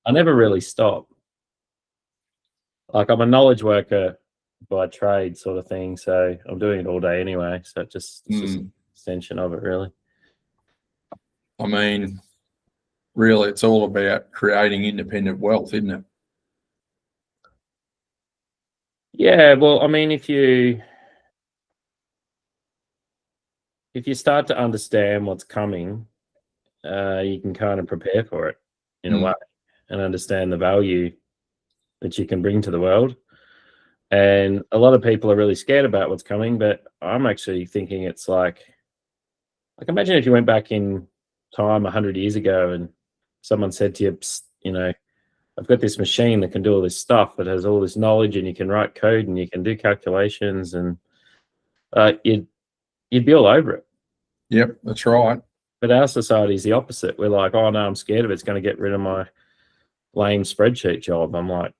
I never really stop. Like, I'm a knowledge worker by trade sort of thing, so I'm doing it all day anyway. So it's just an extension of it, really. I mean, really, it's all about creating independent wealth, isn't it? Yeah, well, I mean, if you start to understand what's coming, you can kind of prepare for it in a way and understand the value that you can bring to the world. And a lot of people are really scared about what's coming, but I'm actually thinking it's like imagine if you went back in time 100 years ago and someone said to you, "Psst, I've got this machine that can do all this stuff. It has all this knowledge, and you can write code and you can do calculations," and you'd be all over it. Yep, that's right. But our society is the opposite. We're like, "Oh no, I'm scared of it. It's going to get rid of my lame spreadsheet job." I'm like,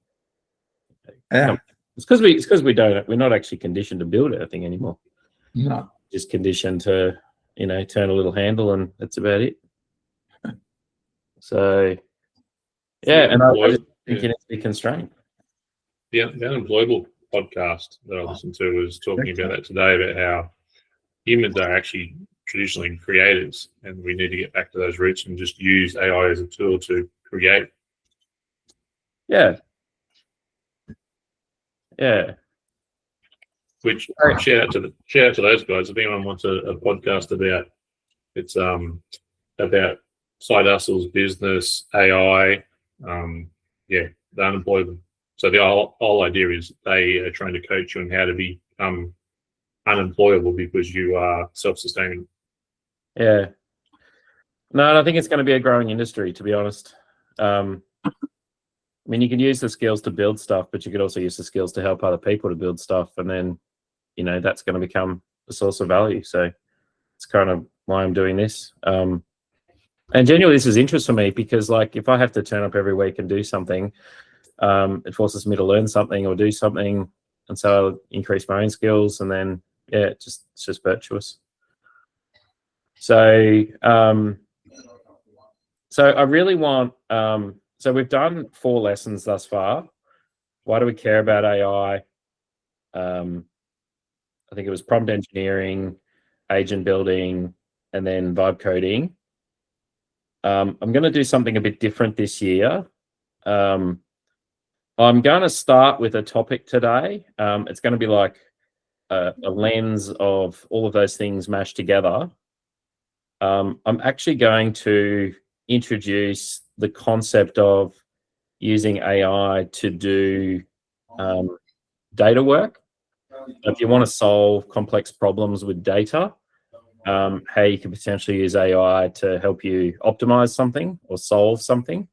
yeah, it's because we're not actually conditioned to build anything anymore. No, just conditioned to turn a little handle, and that's about it. So yeah, and I just think you need to be constrained. The Unemployable podcast that I listened to was talking about that today, about how humans are actually traditionally creators, and we need to get back to those roots and just use AI as a tool to create. Yeah. Which shout out to those guys. If anyone wants a podcast about about side hustles, business, AI, the Unemployable. So the whole idea is they are trying to coach you on how to become unemployable because you are self-sustaining. Yeah. No, I think it's going to be a growing industry, to be honest. I mean, you can use the skills to build stuff, but you could also use the skills to help other people to build stuff, and then that's going to become a source of value. So it's kind of why I'm doing this. And genuinely, this is interest for me because, like, if I have to turn up every week and do something, it forces me to learn something or do something, and so I'll increase my own skills, and then it's just virtuous. So I really want. So we've done 4 lessons thus far. Why do we care about AI? I think it was prompt engineering, agent building, and then vibe coding. I'm going to do something a bit different this year. I'm going to start with a topic today. It's going to be like a lens of all of those things mashed together. I'm actually going to introduce the concept of using AI to do data work. If you want to solve complex problems with data, how you can potentially use AI to help you optimize something or solve something.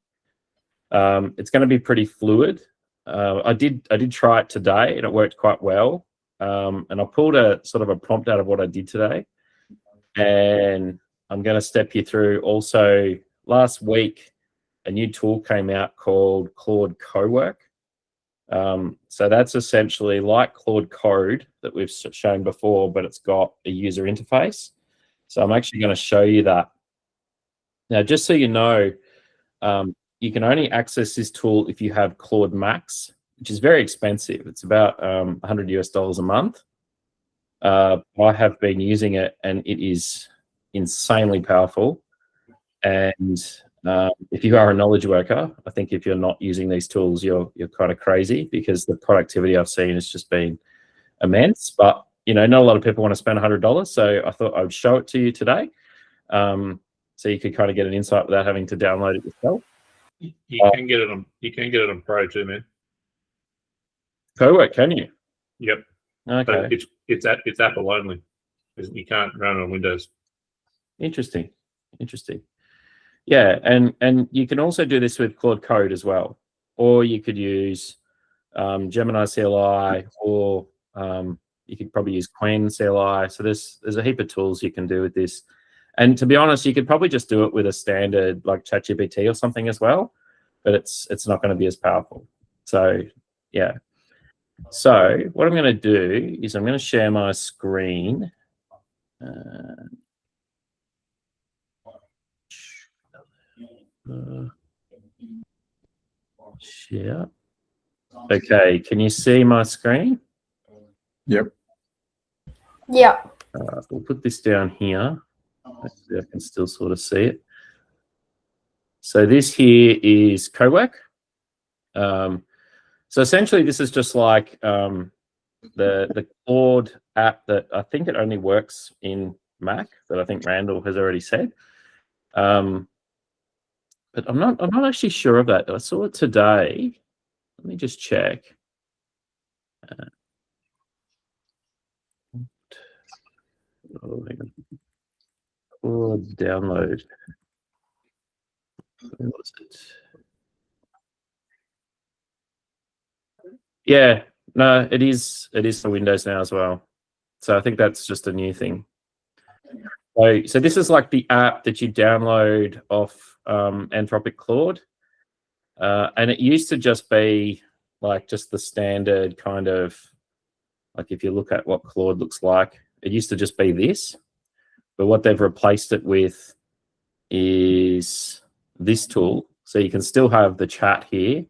It's going to be pretty fluid. I did try it today and it worked quite well. And I pulled a sort of a prompt out of what I did today. And I'm going to step you through also last week, a new tool came out called Claude Co-work. So that's essentially like Claude Code that we've shown before, but it's got a user interface. So I'm actually going to show you that. Now, just so you know, you can only access this tool if you have Claude Max, which is very expensive. It's about $100 a month. I have been using it, and it is insanely powerful. And if you are a knowledge worker, I think if you're not using these tools, you're kind of crazy, because the productivity I've seen has just been immense. But not a lot of people want to spend $100, so I thought I would show it to you today, so you could kind of get an insight without having to download it yourself. You can get it on Pro too, man. Co-work, can you? Yep. Okay. But it's Apple only. You can't run it on Windows. Interesting. Yeah, and you can also do this with Claude Code as well, or you could use Gemini CLI, or you could probably use Qwen CLI. So there's a heap of tools you can do with this. And to be honest, you could probably just do it with a standard like ChatGPT or something as well, but it's not going to be as powerful. So yeah. So what I'm going to do is I'm going to share my screen. Share. Okay, can you see my screen? Yep. Yeah. We'll put this down here. Hopefully I can still sort of see it. So this here is Co-work. So essentially this is just like the Claude app that I think it only works in Mac, that I think Randall has already said. But I'm not actually sure of that. I saw it today. Let me just check. Oh, hang on. Claude download. Where was it? Yeah, no, it is for Windows now as well. So I think that's just a new thing. So this is like the app that you download off Anthropic Claude. And it used to just be like just the standard kind of, like if you look at what Claude looks like, it used to just be this. But what they've replaced it with is this tool. So you can still have the chat here,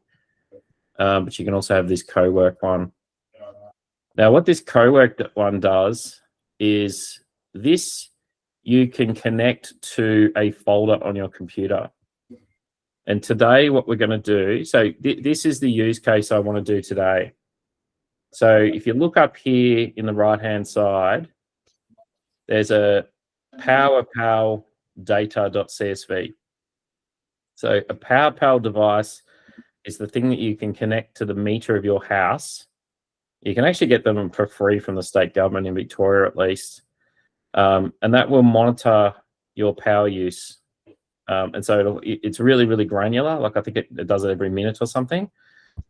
but you can also have this Co-work one. Now, what this Co-work one does is this, you can connect to a folder on your computer. And today what we're going to do, so this is the use case I want to do today. So if you look up here in the right-hand side, there's a PowerPal data.csv. So a PowerPal device is the thing that you can connect to the meter of your house. You can actually get them for free from the state government in Victoria, at least. And that will monitor your power use. And so it's really, really granular. Like I think it does it every minute or something.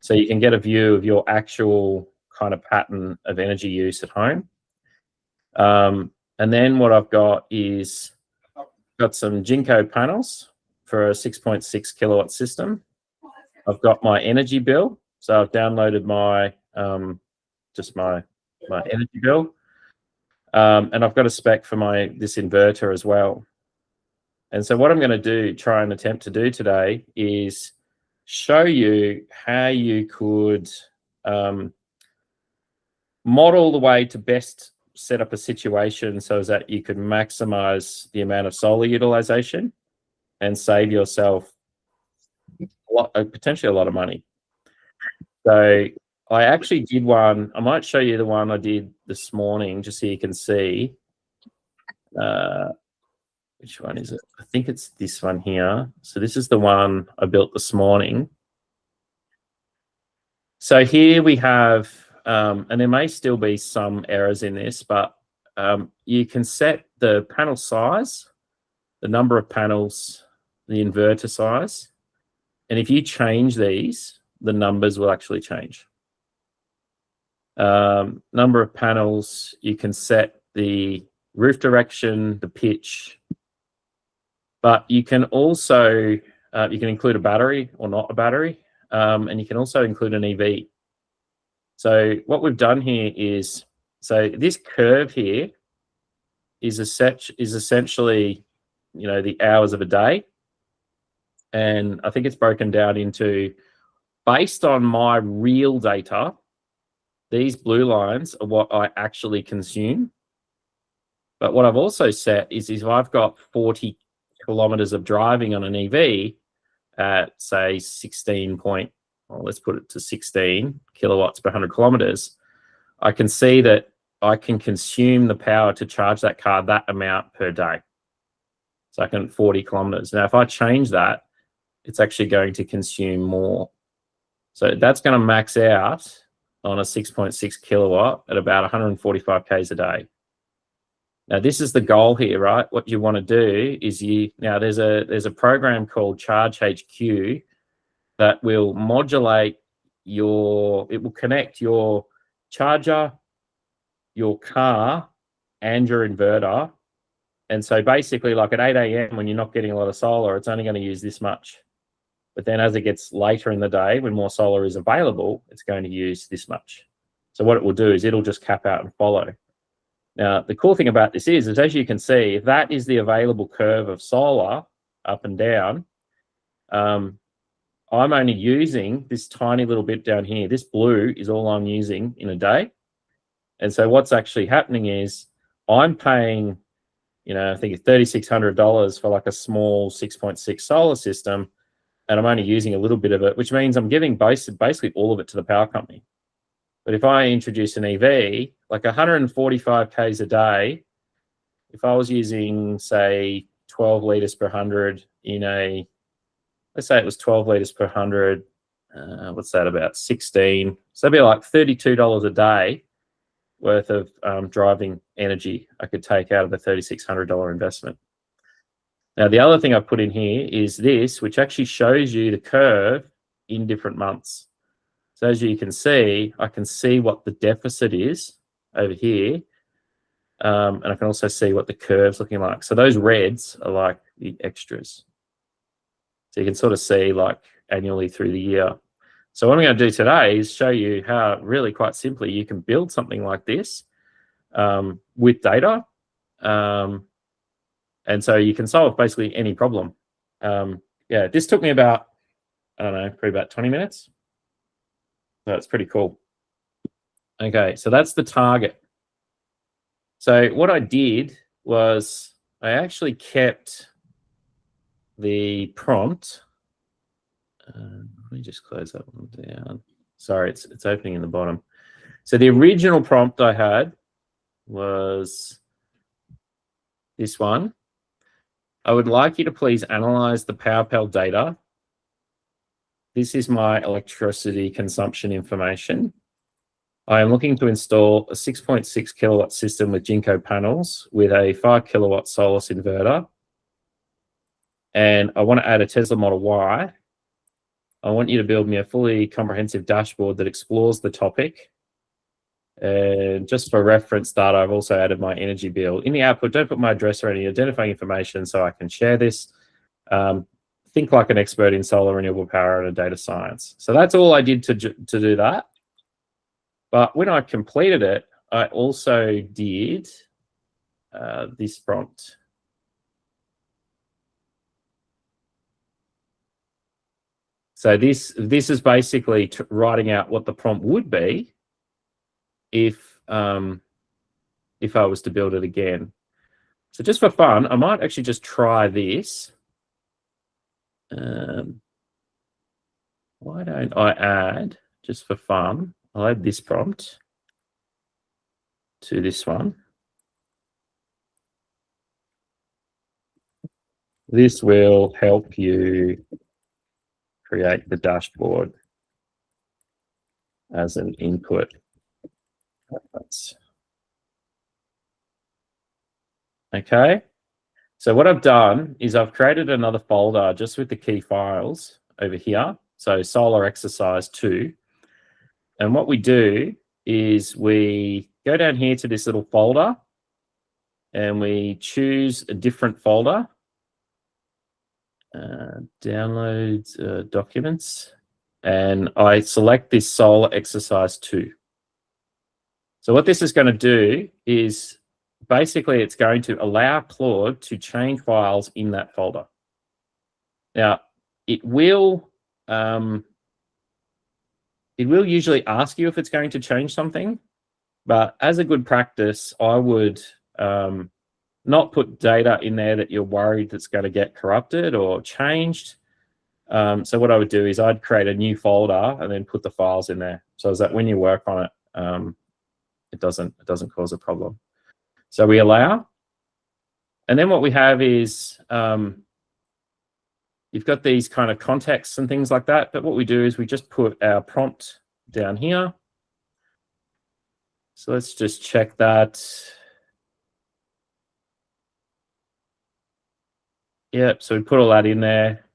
So you can get a view of your actual kind of pattern of energy use at home. And then what I've got is got some Jinko panels for a 6.6 kilowatt system. I've got my energy bill. So I've downloaded my just my energy bill. And I've got a spec for this inverter as well. And so what I'm going to do, try and attempt to do today, is show you how you could model the way to best set up a situation so that you could maximize the amount of solar utilization and save yourself potentially a lot of money. So I actually did one. I might show you the one I did this morning just so you can see. Which one is it? I think it's this one here. So this is the one I built this morning. So here we have, and there may still be some errors in this, but you can set the panel size, the number of panels, the inverter size. And if you change these, the numbers will actually change. Number of panels, you can set the roof direction, the pitch, but you can also, you can include a battery or not a battery, and you can also include an EV. So what we've done here is, so this curve here is essentially, you know, the hours of a day. And I think it's broken down into, based on my real data, these blue lines are what I actually consume. But what I've also set is if I've got 40 kilometers of driving on an EV at, say, 16 well, let's put it to 16 kilowatts per 100 kilometers, I can see that I can consume the power to charge that car that amount per day. So I can 40 kilometers. Now, if I change that, it's actually going to consume more. So that's going to max out on a 6.6 kilowatt at about 145 Ks a day. Now, this is the goal here, right? What you want to do is there's a program called Charge HQ that will modulate it will connect your charger, your car, and your inverter. And so basically, like at 8 a.m. when you're not getting a lot of solar, it's only going to use this much. But then as it gets later in the day, when more solar is available, it's going to use this much. So what it will do is it'll just cap out and follow. Now, the cool thing about this is as you can see, if that is the available curve of solar up and down, I'm only using this tiny little bit down here. This blue is all I'm using in a day. And so what's actually happening is I'm paying, I think $3,600 for like a small 6.6 solar system, and I'm only using a little bit of it, which means I'm giving basically all of it to the power company. But if I introduce an EV, like 145 Ks a day, if I was using, say, 12 litres per 100 in a, let's say it was 12 litres per 100, what's that, about 16? So it'd be like $32 a day worth of driving energy I could take out of a $3,600 investment. Now, the other thing I put in here is this, which actually shows you the curve in different months. So as you can see, I can see what the deficit is over here. And I can also see what the curve's looking like. So those reds are like the extras. So you can sort of see like annually through the year. So what I'm going to do today is show you how really quite simply you can build something like this with data. And so you can solve basically any problem. Yeah, this took me about, I don't know, probably about 20 minutes. So it's pretty cool. Okay, so that's the target. So what I did was I actually kept the prompt. Let me just close that one down. Sorry, it's opening in the bottom. So the original prompt I had was this one. I would like you to please analyze the PowerPal data. This is my electricity consumption information. I am looking to install a 6.6 kilowatt system with Jinko panels with a 5 kilowatt Solis inverter. And I want to add a Tesla Model Y. I want you to build me a fully comprehensive dashboard that explores the topic. And just for reference data, I've also added my energy bill. In the output, don't put my address or any identifying information so I can share this. Think like an expert in solar, renewable power, and data science. So that's all I did to do that. But when I completed it, I also did this prompt. So this is basically writing out what the prompt would be if I was to build it again. So just for fun, I might actually just try this. Why don't I add, just for fun, I'll add this prompt to this one. This will help you create the dashboard as an input. Okay. So what I've done is I've created another folder just with the key files over here. So Solar Exercise 2. And what we do is we go down here to this little folder and we choose a different folder. Download documents. And I select this Solar Exercise 2. So what this is going to do is basically it's going to allow Claude to change files in that folder. Now, it will usually ask you if it's going to change something, but as a good practice, I would not put data in there that you're worried that's going to get corrupted or changed. So what I would do is I'd create a new folder and then put the files in there, so that when you work on it, it doesn't cause a problem. So we allow, and then what we have is you've got these kind of contexts and things like that. But what we do is we just put our prompt down here. So let's just check that. Yep, so we put all that in there.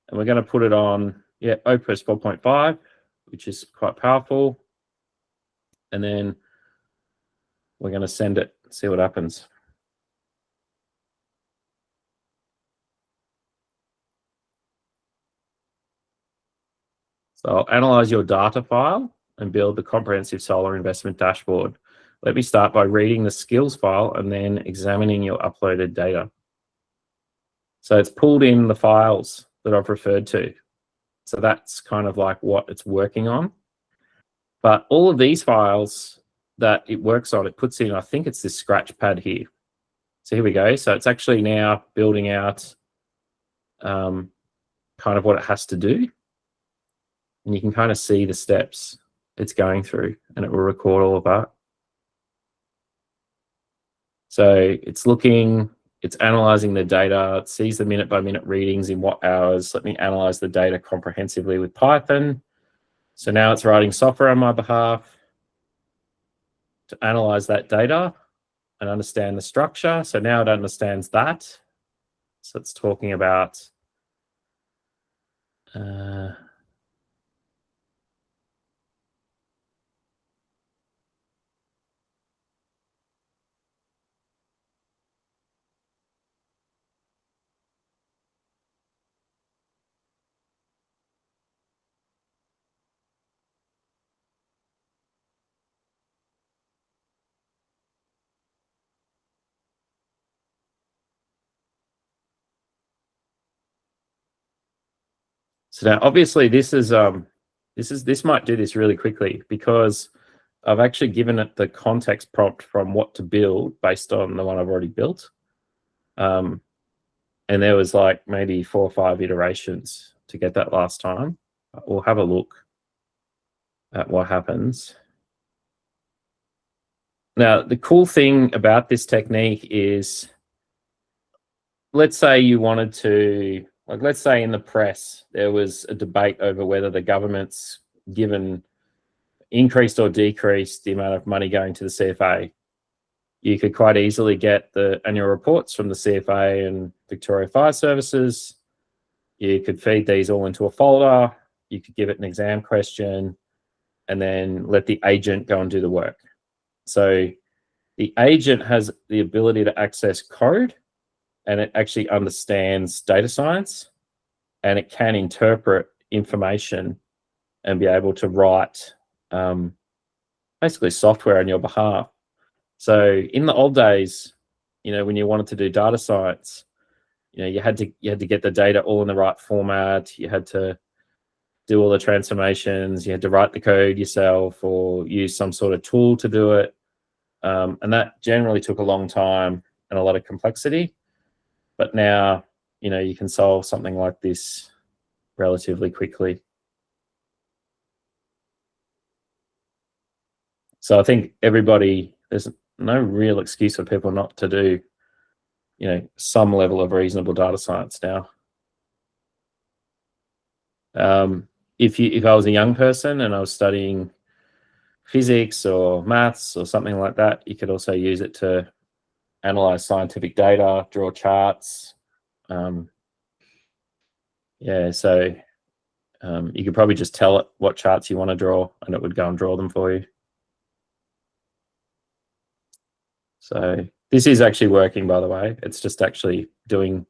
And we're going to put it on, Opus 4.5, which is quite powerful. And then we're going to send it, see what happens. So I'll analyze your data file and build the comprehensive solar investment dashboard. Let me start by reading the skills file and then examining your uploaded data. So it's pulled in the files that I've referred to. So that's kind of like what it's working on. But all of these files that it works on, it puts in, I think it's this scratch pad here. So here we go. So it's actually now building out kind of what it has to do. And you can kind of see the steps it's going through, and it will record all of that. So it's looking, it's analyzing the data, it sees the minute-by-minute readings in what hours. Let me analyze the data comprehensively with Python. So now it's writing software on my behalf to analyze that data and understand the structure. So now it understands that. So it's talking about so now obviously this might do this really quickly because I've actually given it the context prompt from what to build based on the one I've already built. And there was like maybe 4 or 5 iterations to get that last time. We'll have a look at what happens. Now, the cool thing about this technique is, let's say you wanted to, like, let's say in the press, there was a debate over whether the government's given increased or decreased the amount of money going to the CFA. You could quite easily get the annual reports from the CFA and Victoria Fire Services. You could feed these all into a folder. You could give it an exam question and then let the agent go and do the work. So the agent has the ability to access code, and it actually understands data science, and it can interpret information and be able to write basically software on your behalf. So in the old days, you know, when you wanted to do data science, you know, you had to get the data all in the right format. You had to do all the transformations. You had to write the code yourself or use some sort of tool to do it. And that generally took a long time and a lot of complexity. But now, you know, you can solve something like this relatively quickly. So I think everybody, there's no real excuse for people not to do, you know, some level of reasonable data science now. If I was a young person and I was studying physics or maths or something like that, you could also use it to analyze scientific data, draw charts. Yeah, so you could probably just tell it what charts you want to draw and it would go and draw them for you. So this is actually working, by the way. It's just actually doing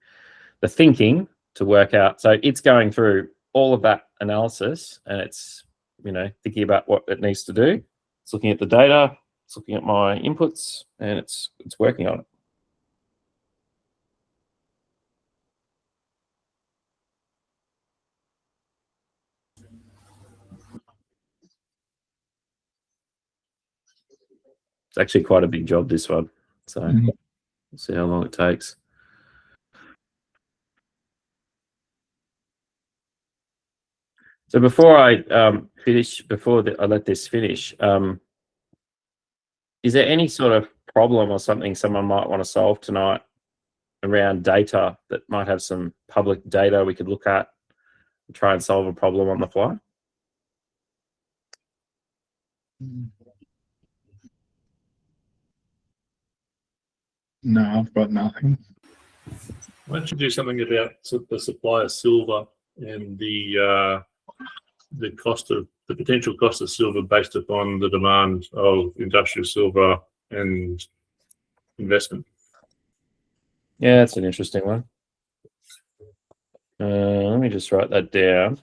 the thinking to work out. So it's going through all of that analysis and it's, you know, thinking about what it needs to do. It's looking at the data, it's looking at my inputs, and it's working on it. It's actually quite a big job, this one. So we'll see how long it takes. So before I finish, I let this finish, is there any sort of problem or something someone might want to solve tonight around data that might have some public data we could look at and try and solve a problem on the fly? No, I've got nothing. Why don't you do something about the supply of silver and the potential cost of silver based upon the demand of industrial silver and investment? Yeah, that's an interesting one. Let me just write that down.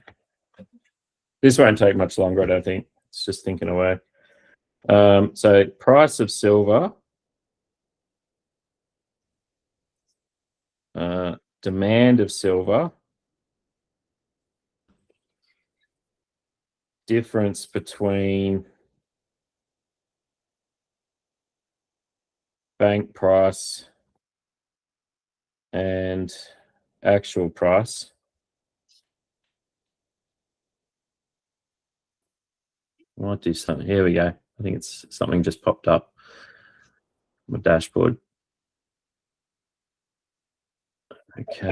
This won't take much longer, I don't think. It's just thinking away. So price of silver, demand of silver, difference between bank price and actual price. I might do something. Here we go. I think it's something just popped up on my dashboard. Okay.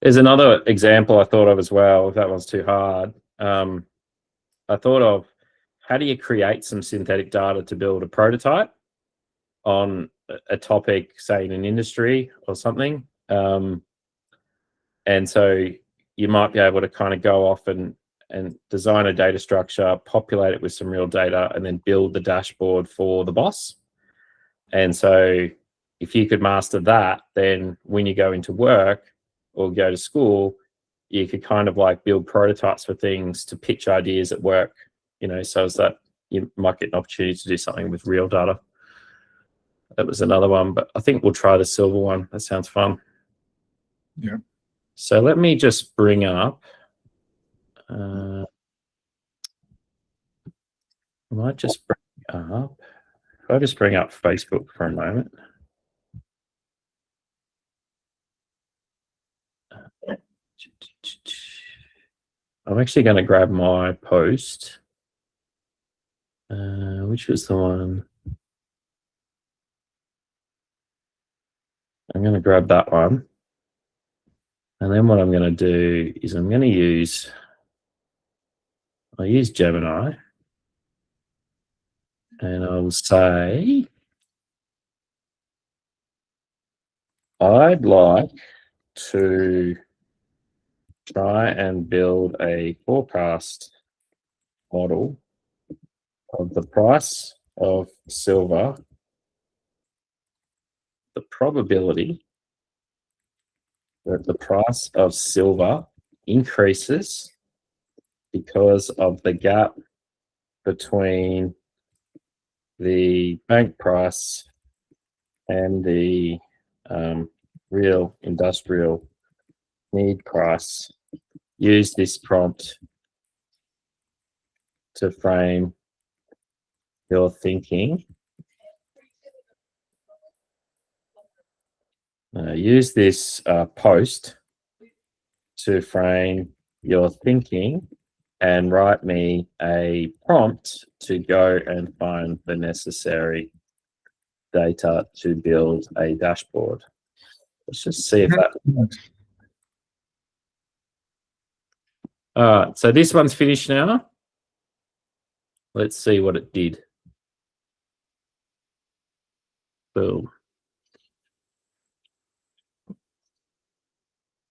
There's another example I thought of as well, if that one's too hard. I thought of, how do you create some synthetic data to build a prototype on a topic, say in an industry or something? And so you might be able to kind of go off and design a data structure, populate it with some real data, and then build the dashboard for the boss. And so if you could master that, then when you go into work or go to school, you could kind of like build prototypes for things to pitch ideas at work, you know, so as that you might get an opportunity to do something with real data. That was another one, but I think we'll try the silver one. That sounds fun. Yeah. So let me just bring up, I might just bring up, if I just bring up Facebook for a moment. I'm actually going to grab my post, which was the one. I'm going to grab that one. And then what I'm going to do is I'm going to use, I'll use Gemini. And I'll say, I'd like to try and build a forecast model of the price of silver, the probability that the price of silver increases because of the gap between the bank price and the real industrial need price. Use this prompt to frame your thinking. Use this post to frame your thinking and write me a prompt to go and find the necessary data to build a dashboard. Let's just see if that. All right, so this one's finished now. Let's see what it did. Boom.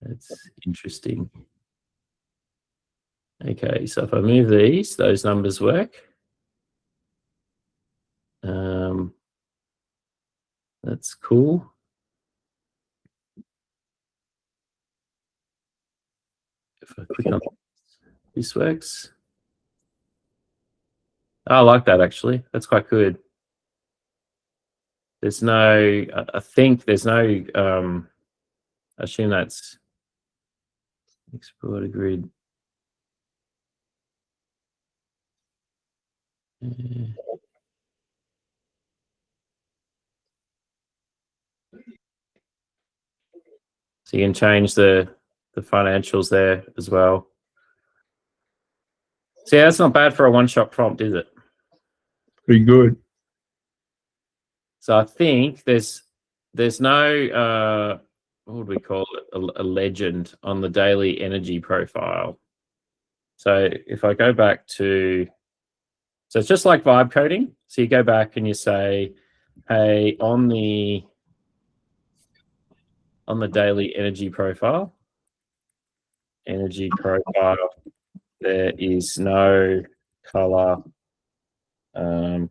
That's interesting. Okay, so if I move these, those numbers work. That's cool. If I click on this, works. I like that actually. That's quite good. There's no, I think there's no, I assume that's export a grid. So you can change the financials there as well. So yeah, that's not bad for a one-shot prompt, is it? Pretty good. So I think there's no what would we call it, a legend on the daily energy profile. So if I go back to, so it's just like vibe coding. So you go back and you say, hey, on the daily energy profile, there is no color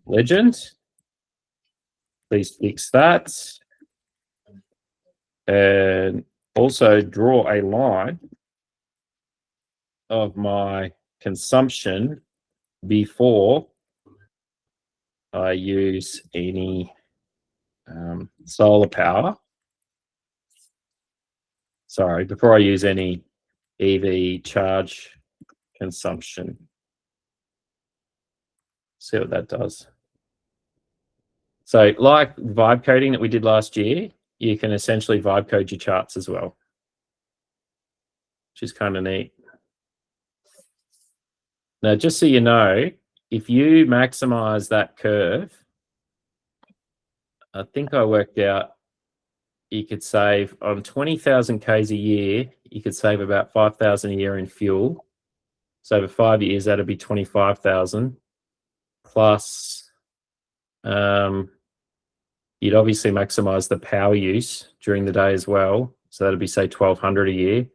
legend. Please fix that. And also draw a line of my consumption before I use any solar power. Sorry, before I use any EV charge consumption. See what that does. So like vibe coding that we did last year, you can essentially vibe code your charts as well, which is kind of neat. Now, just so you know, if you maximize that curve, I think I worked out you could save on 20,000 Ks a year, you could save about 5,000 a year in fuel. So over 5 years, that'd be 25,000 plus. You'd obviously maximize the power use during the day as well. So that'd be say 1,200 a year.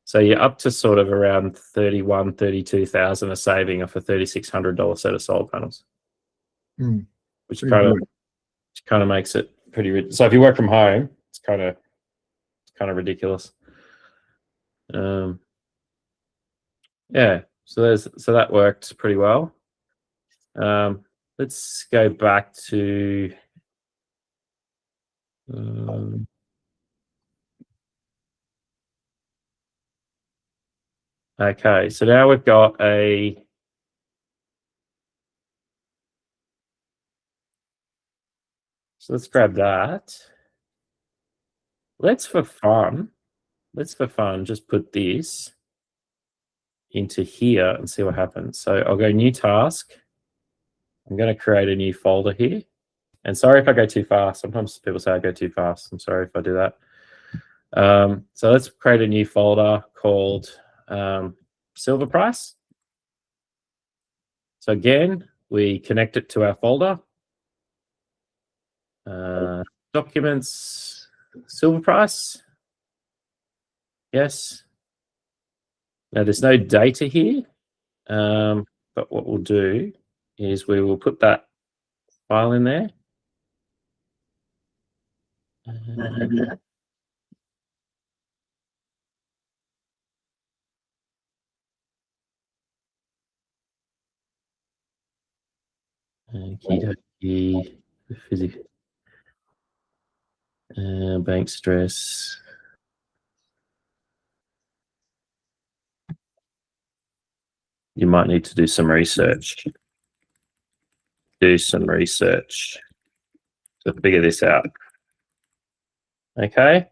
So you're up to sort of around 31, 32,000 a saving off a $3,600 set of solar panels, which kind of makes it pretty. So if you work from home, it's kind of ridiculous. Yeah, so that worked pretty well. Let's go back to okay, so now we've got a so let's grab that. Let's for fun just put this into here and see what happens. So I'll go new task. I'm going to create a new folder here. And sorry if I go too fast. Sometimes people say I go too fast. I'm sorry if I do that. So let's create a new folder called Silver Price. So again, we connect it to our folder. Documents, Silver Price. Yes. Now there's no data here, but what we'll do is we will put that file in there. Key physics, bank stress. You might need to do some research. To figure this out. Okay.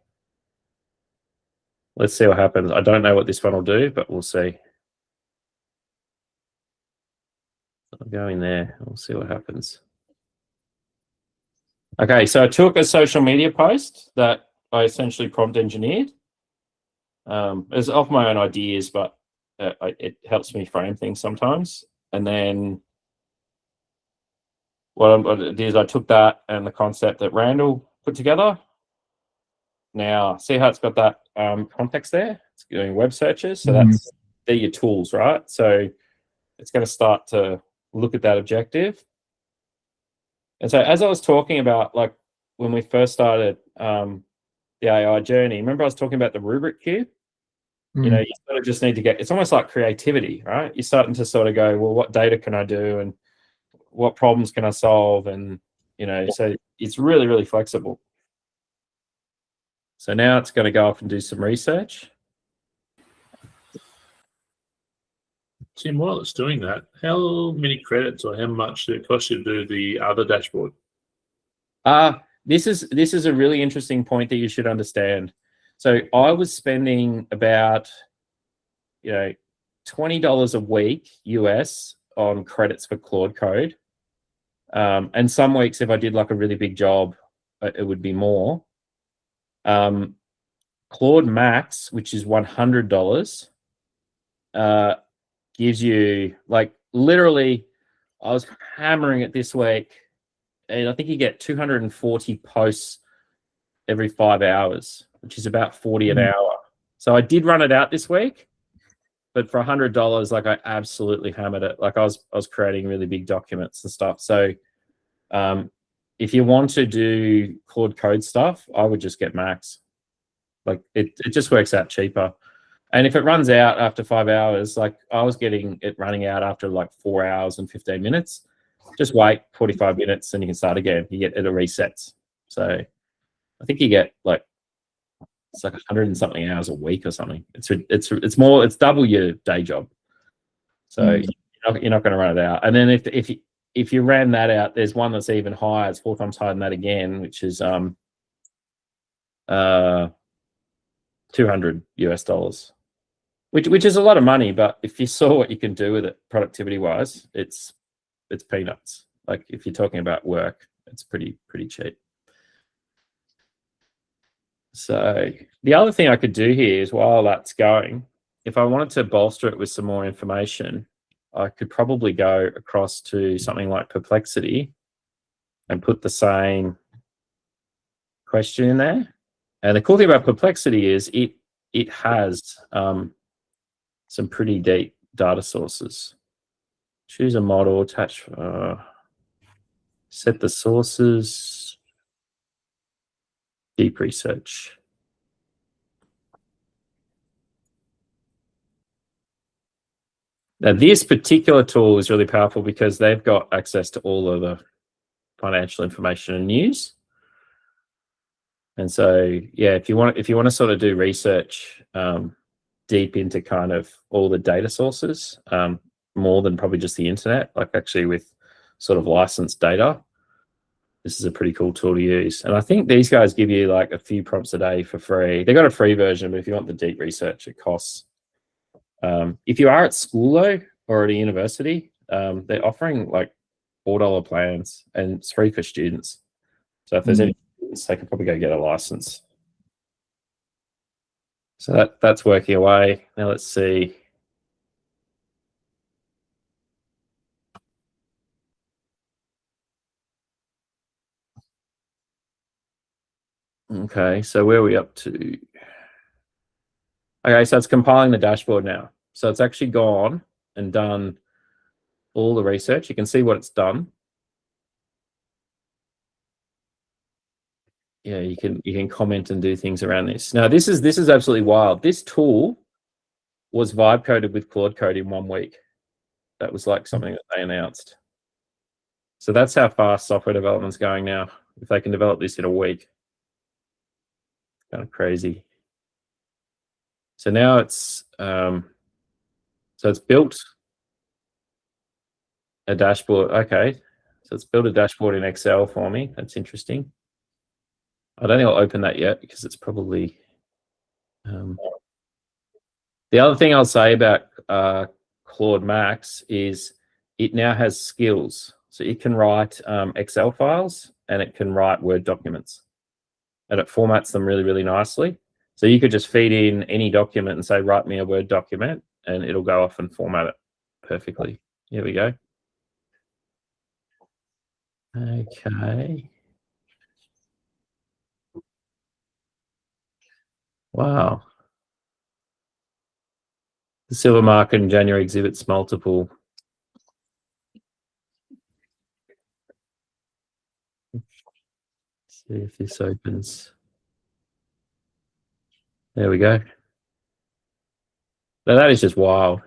Let's see what happens. I don't know what this one will do, but we'll see. I'll go in there. We'll see what happens. Okay, so I took a social media post that I essentially prompt engineered. It's off my own ideas, but it helps me frame things sometimes. And then what I did is I took that and the concept that Randall put together. Now, see how it's got that context there? It's doing web searches. So they're your tools, right? So it's going to start to look at that objective. And so as I was talking about, like when we first started the AI journey, remember I was talking about the rubric cube? You know, you sort of just need to get, it's almost like creativity, right? You're starting to sort of go, well, what data can I do? And what problems can I solve? And, you know, so it's really, really flexible. So now it's going to go off and do some research. Tim, while it's doing that, how many credits or how much did it cost you to do the other dashboard? This is a really interesting point that you should understand. So I was spending about, you know, $20 a week US on credits for Claude Code. And some weeks, if I did like a really big job, it would be more. Claude Max, which is $100, gives you like literally, I was hammering it this week, and I think you get 240 posts every 5 hours, which is about 40 an hour. So I did run it out this week, but for $100, like I absolutely hammered it. Like I was creating really big documents and stuff. So if you want to do Claude Code stuff, I would just get Max. Like it just works out cheaper. And if it runs out after 5 hours, like I was getting it running out after like 4 hours and 15 minutes. just wait 45 minutes and you can start again. You get it resets. So I think you get like it's like 100 and something hours a week or something. It's more, it's double your day job. So you're not going to run it out. And then if you ran that out, there's one that's even higher. It's 4 times higher than that again, which is $200 US, which is a lot of money. But if you saw what you can do with it productivity wise, it's peanuts. Like if you're talking about work, it's pretty cheap. So the other thing I could do here is while that's going, if I wanted to bolster it with some more information, I could probably go across to something like Perplexity and put the same question in there. And the cool thing about Perplexity is it has some pretty deep data sources. Choose a model, attach, set the sources, deep research. Now, this particular tool is really powerful because they've got access to all of the financial information and news. And so, yeah, if you want to sort of do research deep into kind of all the data sources, more than probably just the internet, like actually with sort of licensed data, this is a pretty cool tool to use. And I think these guys give you like a few prompts a day for free. They got a free version, but if you want the deep research, it costs. If you are at school though, or at a university, they're offering like $4 plans, and it's free for students. So if there's any students, they can probably go get a license. So that's working away. Now let's see. Okay, so where are we up to? Okay, so it's compiling the dashboard now. So it's actually gone and done all the research. You can see what it's done. Yeah, you can comment and do things around this. Now this is absolutely wild. This tool was vibe coded with Claude Code in 1 week. That was like something that they announced. So that's how fast software development's going now. If they can develop this in a week, kind of crazy. So now it's built a dashboard. Okay, so it's built a dashboard in Excel for me. That's interesting. I don't think I'll open that yet because it's probably the other thing I'll say about Claude Max is it now has skills. So it can write Excel files and it can write Word documents, and it formats them really, really nicely. So you could just feed in any document and say, write me a Word document, and it'll go off and format it perfectly. Here we go. Okay. Wow. The silver market in January exhibits multiple. Let's see if this opens. There we go. Now that is just wild.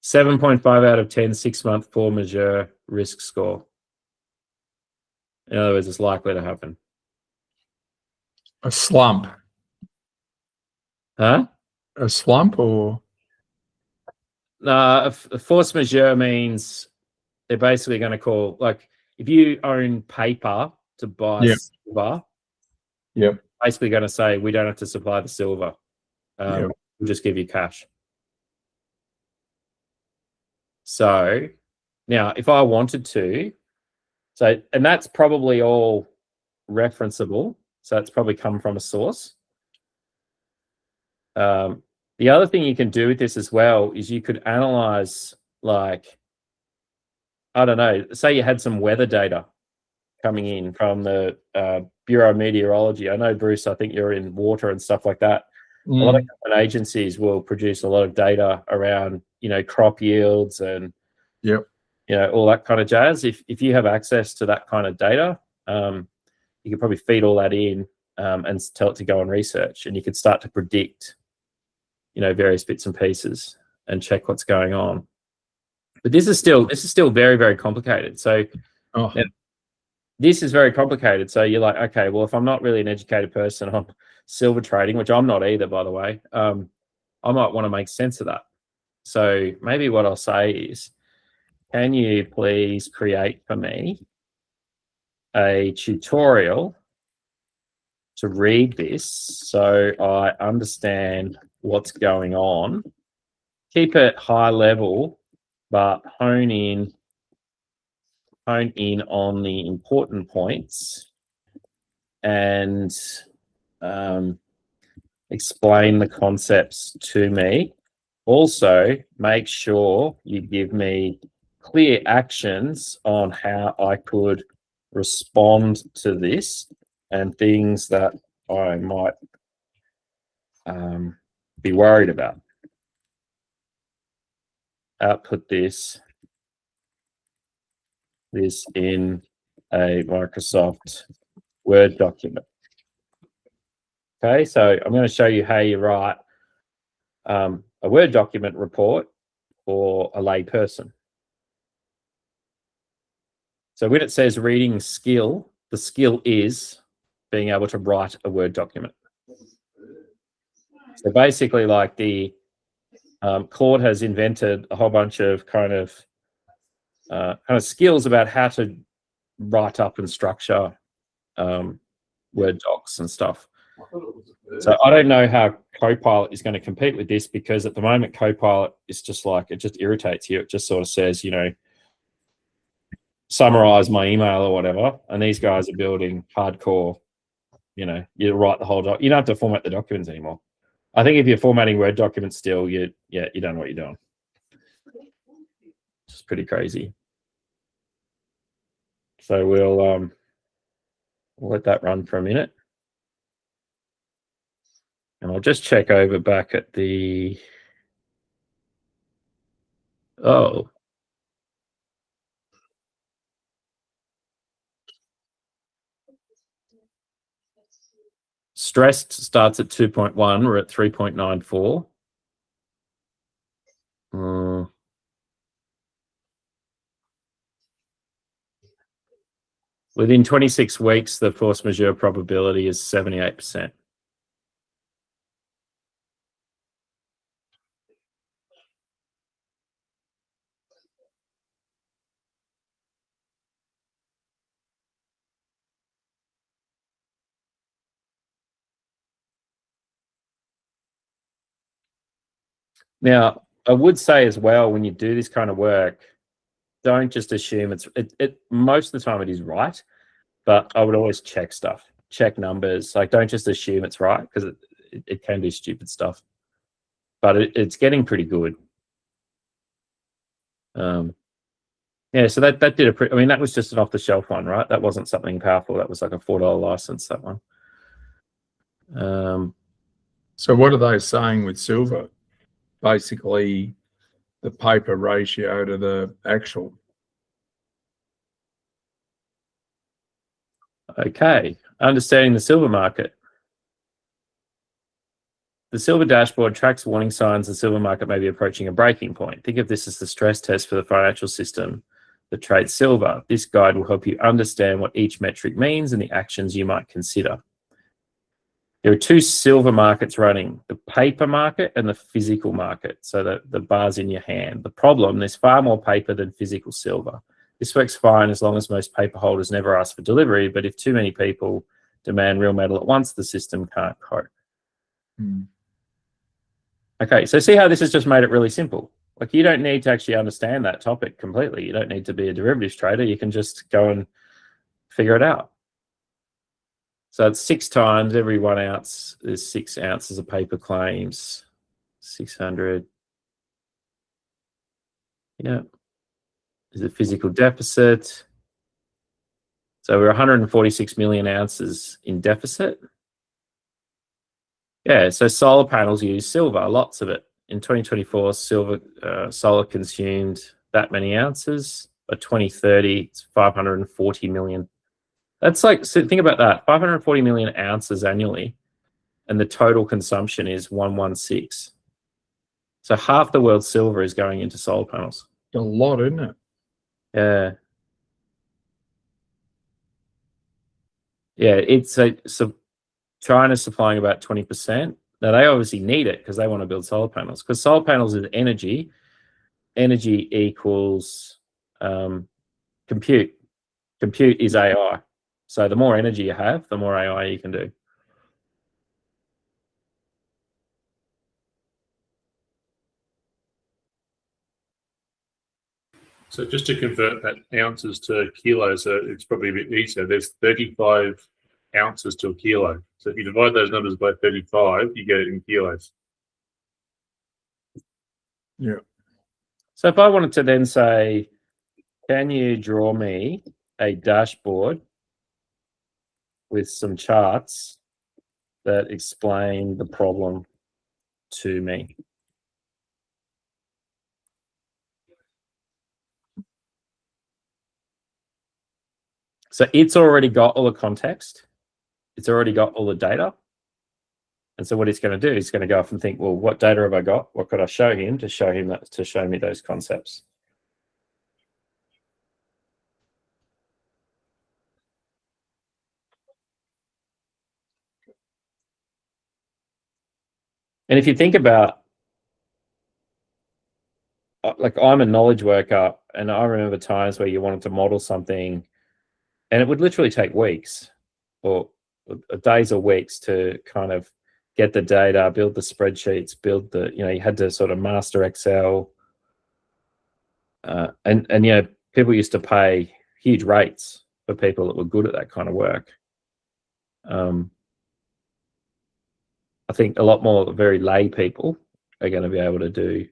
.5 out of 10, 6-month force majeure risk score. In other words, it's likely to happen. A slump. Huh? A slump or? A force majeure means they're basically going to call, like, if you own paper to buy silver, basically going to say, we don't have to supply the silver. We'll just give you cash. So now if I wanted to, and that's probably all referenceable. So it's probably come from a source. The other thing you can do with this as well is you could analyze, like, I don't know, say you had some weather data coming in from the Bureau of Meteorology. I know, Bruce, I think you're in water and stuff like that. A lot of government agencies will produce a lot of data around, crop yields and, all that kind of jazz. If you have access to that kind of data, you could probably feed all that in and tell it to go and research, and you could start to predict various bits and pieces and check what's going on. But this is still very, very complicated. So this is very complicated. So you're like, okay, well, if I'm not really an educated person on silver trading, which I'm not either, by the way, I might want to make sense of that. So maybe what I'll say is, can you please create for me a tutorial to read this so I understand what's going on? Keep it high level, but hone in on the important points and explain the concepts to me. Also, make sure you give me clear actions on how I could respond to this and things that I might be worried about. Output this in a Microsoft Word document. Okay, so I'm going to show you how you write a Word document report for a lay person. So when it says reading skill, the skill is being able to write a Word document. So basically, like Claude has invented a whole bunch of kind of skills about how to write up and structure Word docs and stuff. So I don't know how Copilot is going to compete with this, because at the moment Copilot is just like, it just irritates you. It just sort of says, summarize my email or whatever. And these guys are building hardcore, you write the whole doc. You don't have to format the documents anymore. I think if you're formatting Word documents still, you don't know what you're doing. It's pretty crazy. So we'll let that run for a minute. And I'll just check over back at the, stressed starts at 2.1. We're at 3.94. Within 26 weeks, the force majeure probability is 78%. Now, I would say as well, when you do this kind of work, don't just assume it most of the time it is right, but I would always check stuff, check numbers. Like, don't just assume it's right, because it can do stupid stuff. But it's getting pretty good. Yeah, so that did that was just an off-the-shelf one, right? That wasn't something powerful. That was like a $4 license, that one. So what are they saying with silver? Basically, the paper ratio to the actual. Okay, understanding the silver market. The silver dashboard tracks warning signs the silver market may be approaching a breaking point. Think of this as the stress test for the financial system that trades silver. This guide will help you understand what each metric means and the actions you might consider. There are two silver markets running, the paper market and the physical market, so the bars in your hand. The problem, there's far more paper than physical silver. This works fine as long as most paper holders never ask for delivery, but if too many people demand real metal at once, the system can't cope. Okay, so see how this has just made it really simple. Like, you don't need to actually understand that topic completely. You don't need to be a derivatives trader. You can just go and figure it out. So it's 6 times every 1 ounce. There's 6 ounces of paper claims. 600. Yeah. There's a physical deficit. So we're 146 million ounces in deficit. Yeah, so solar panels use silver, lots of it. In 2024, solar consumed that many ounces. By 2030, it's 540 million. That's like, so think about that, 540 million ounces annually, and the total consumption is 116. So half the world's silver is going into solar panels. A lot, isn't it? Yeah. Yeah, it's so China's supplying about 20%. Now they obviously need it because they want to build solar panels. Because solar panels is energy. Energy equals compute. Compute is AI. So the more energy you have, the more AI you can do. So just to convert that ounces to kilos, it's probably a bit easier. There's 35 ounces to a kilo. So if you divide those numbers by 35, you get it in kilos. Yeah. So if I wanted to then say, can you draw me a dashboard with some charts that explain the problem to me? So it's already got all the context. It's already got all the data. And so what it's going to do is going to go off and think, well, what data have I got? What could I show him to show me those concepts? And if you think about, like, I'm a knowledge worker, and I remember times where you wanted to model something and it would literally take weeks or days or weeks to kind of get the data, build the spreadsheets, build the, you had to sort of master Excel. And people used to pay huge rates for people that were good at that kind of work. I think a lot more very lay people are going to be able to do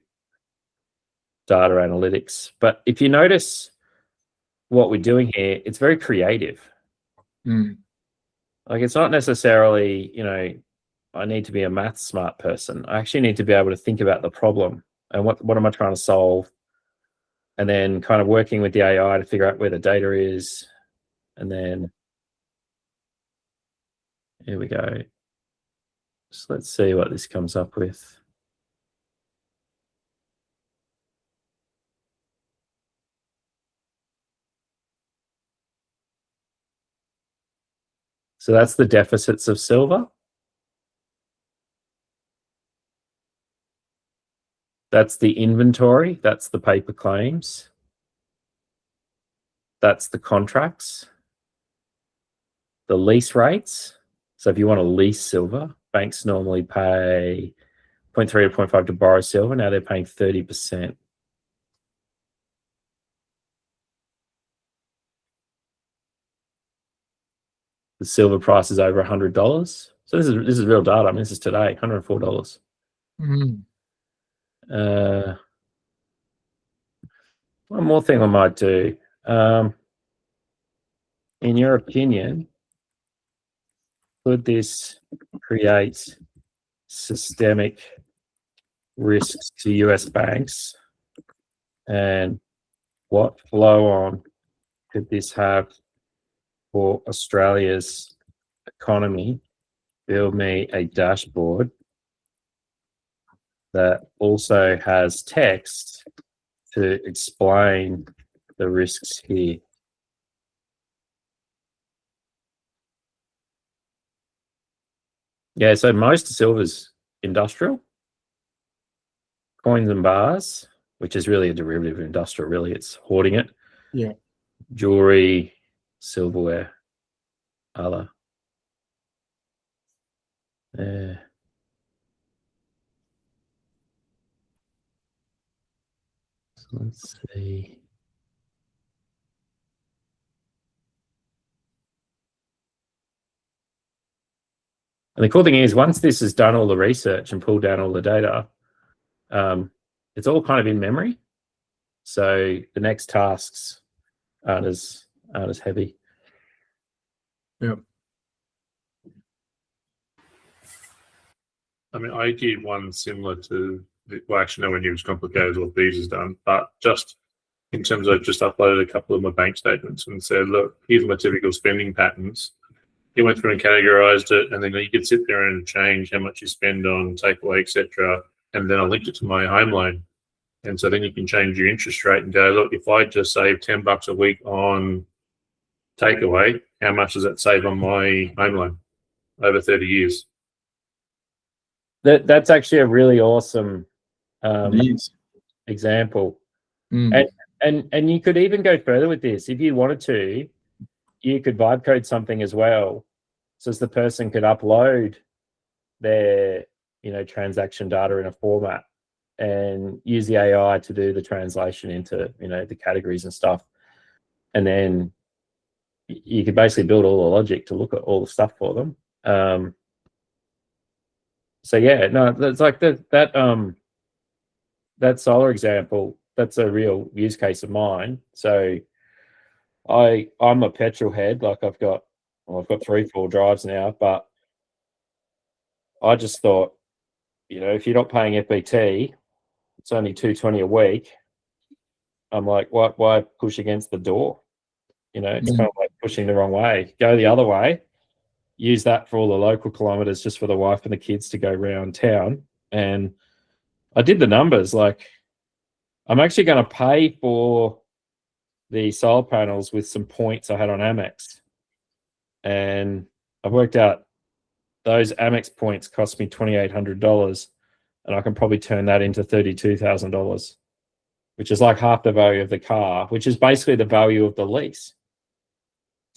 data analytics. But if you notice what we're doing here, it's very creative. Like, it's not necessarily, I need to be a math smart person. I actually need to be able to think about the problem and what am I trying to solve, and then kind of working with the AI to figure out where the data is. And then here we go. So let's see what this comes up with. So that's the deficits of silver. That's the inventory. That's the paper claims. That's the contracts. The lease rates. So if you want to lease silver, banks normally pay 0.3 to 0.5 to borrow silver. Now they're paying 30%. The silver price is over $100. So this is real data. I mean, this is today, $104. One more thing I might do. In your opinion, could this create systemic risks to US banks? And what flow on could this have for Australia's economy? Build me a dashboard that also has text to explain the risks here. Yeah, so most silver's industrial. Coins and bars, which is really a derivative of industrial, really. It's hoarding it. Yeah. Jewelry, silverware, other. Yeah. So let's see. And the cool thing is, once this has done all the research and pulled down all the data, it's all kind of in memory. So the next tasks aren't as heavy. Yeah. I mean, I did one similar to, well, actually, no one knew as complicated as what these has done, but just in terms of just uploaded a couple of my bank statements and said, look, here's my typical spending patterns. He went through and categorized it, and then you could sit there and change how much you spend on takeaway, etc. and then I linked it to my home loan. And so then you can change your interest rate and go, look, if I just save $10 a week on takeaway, how much does that save on my home loan over 30 years? That's actually a really awesome It is. example. Mm. And you could even go further with this. If you wanted to, you could vibe code something as well, so as the person could upload their transaction data in a format and use the AI to do the translation into the categories and stuff, and then you could basically build all the logic to look at all the stuff for them. So yeah, no, that's like that solar example. That's a real use case of mine. So I'm a petrol head. Like I've got 3-4 drives now, but I just thought, if you're not paying FBT, it's only $220 a week. I'm like, why push against the door? It's kind of like pushing the wrong way. Go the other way. Use that for all the local kilometers, just for the wife and the kids to go around town. And I did the numbers. Like, I'm actually going to pay for the solar panels with some points I had on Amex, and I've worked out those Amex points cost me $2,800, and I can probably turn that into $32,000, which is like half the value of the car, which is basically the value of the lease.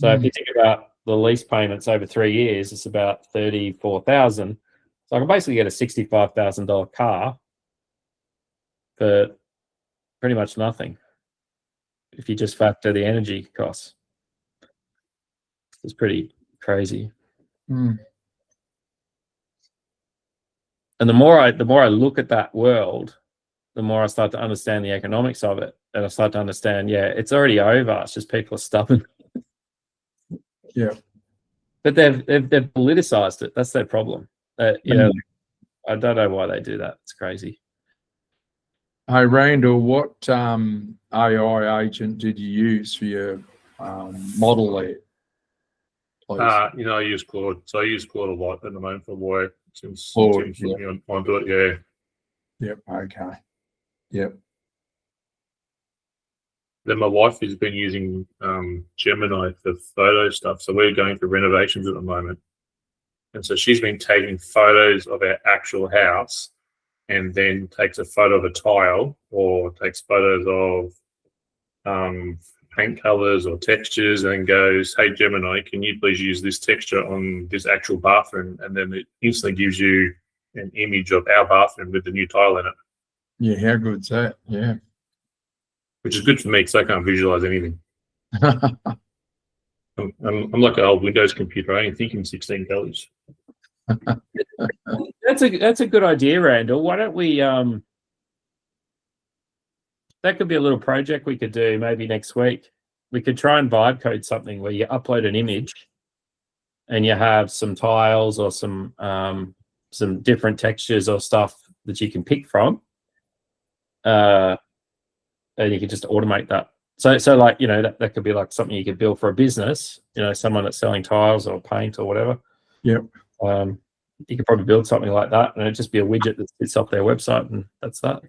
So if you think about the lease payments over 3 years, it's about $34,000. So I can basically get a $65,000 car for pretty much nothing if you just factor the energy costs. It's pretty crazy. Mm. And the more I look at that world, the more I start to understand the economics of it, and I start to understand, it's already over. It's just people are stubborn. Yeah. But they've politicized it. That's their problem. I don't know why they do that. It's crazy. Hey, Randall, what AI agent did you use for your model there, please? I use Claude. So I use Claude a lot at the moment for work since Claude, Tim's put me onto it. Yeah. Yep. Okay. Yep. Then my wife has been using Gemini for photo stuff. So we're going through renovations at the moment. And so she's been taking photos of our actual house and then takes a photo of a tile or takes photos of paint colors or textures and goes, hey, Gemini, can you please use this texture on this actual bathroom? And then it instantly gives you an image of our bathroom with the new tile in it. Yeah, how good's that? Yeah. Which is good for me because I can't visualize anything. I'm like an old Windows computer. I only think in 16 colors. That's a good idea, Randall. Why don't we that could be a little project we could do maybe next week. We could try and vibe code something where you upload an image and you have some tiles or some different textures or stuff that you can pick from. And you could just automate that. So like, that could be like something you could build for a business, someone that's selling tiles or paint or whatever. Yep. You could probably build something like that, and it'd just be a widget that sits off their website, and that's that.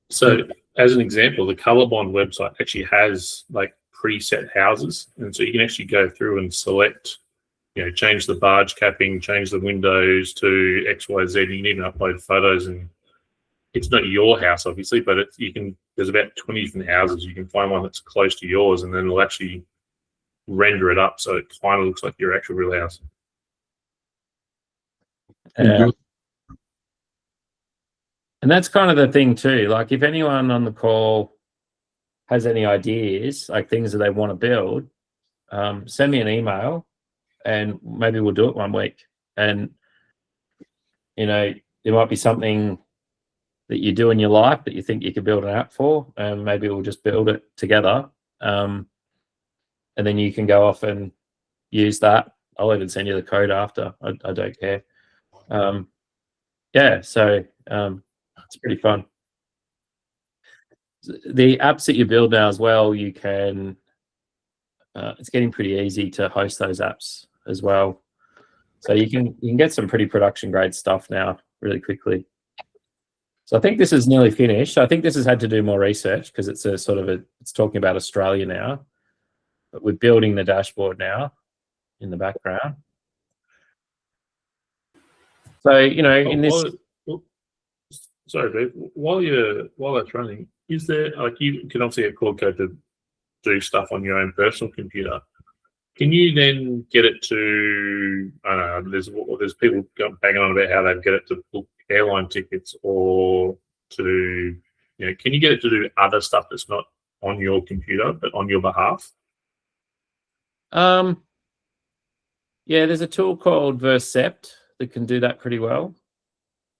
So as an example, the Colorbond website actually has like preset houses. And so you can actually go through and select, change the barge capping, change the windows to X, Y, Z. You can even upload photos, and it's not your house, obviously, but there's about 20 different houses. You can find one that's close to yours, and then it'll actually render it up so it kind of looks like your actual real house. And that's kind of the thing too. Like, if anyone on the call has any ideas, like things that they want to build, send me an email, and maybe we'll do it one week. And there might be something that you do in your life that you think you could build an app for, and maybe we'll just build it together. And then you can go off and use that. I'll even send you the code after. I don't care. So it's pretty fun. The apps that you build now as well, you can, it's getting pretty easy to host those apps as well. So you can get some pretty production grade stuff now really quickly. So I think this is nearly finished. I think this has had to do more research because it's a sort of it's talking about Australia now, but we're building the dashboard now in the background. So, you know, in this, sorry, Dave, while that's running, is there, like, you can obviously get Claude Code to do stuff on your own personal computer. Can you then get it to, I don't know, there's people banging on about how they get it to book airline tickets or to, you know, can you get it to do other stuff that's not on your computer but on your behalf? yeah, there's a tool called Vercept that can do that pretty well.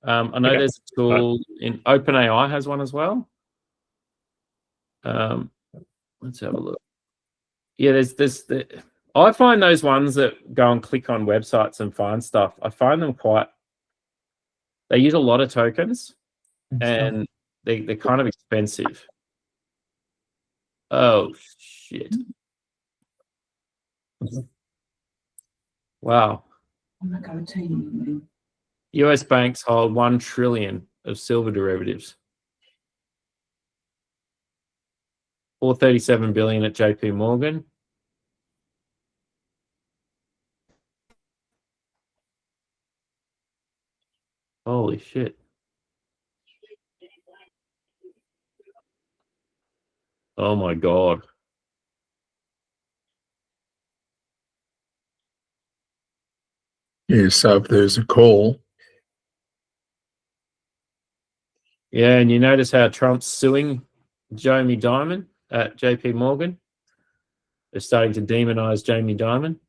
I know there's a tool in OpenAI has one as well. Let's have a look. Yeah, I find those ones that go and click on websites and find stuff, I find them they use a lot of tokens and they're kind of expensive. Oh, shit. Wow. US banks hold 1 trillion of silver derivatives. 437 billion at JP Morgan. Holy shit. Oh my God. Yeah, so if there's a call. Yeah, and you notice how Trump's suing Jamie Dimon at JP Morgan? They're starting to demonize Jamie Dimon.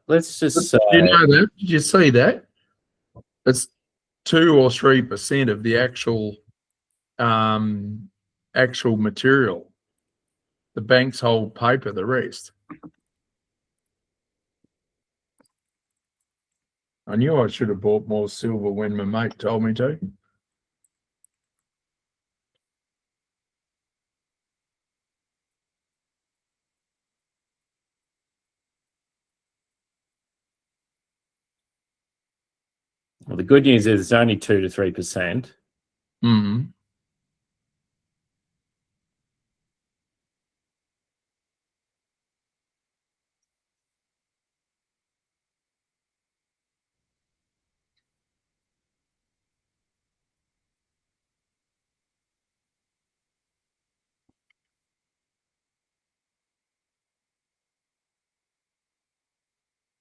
Let's just say. Did you know that? Did you see that? It's 2 or 3% of the actual material. The banks hold paper, the rest. I knew I should have bought more silver when my mate told me to. Well, the good news is it's only 2 to 3%. Mm-hmm.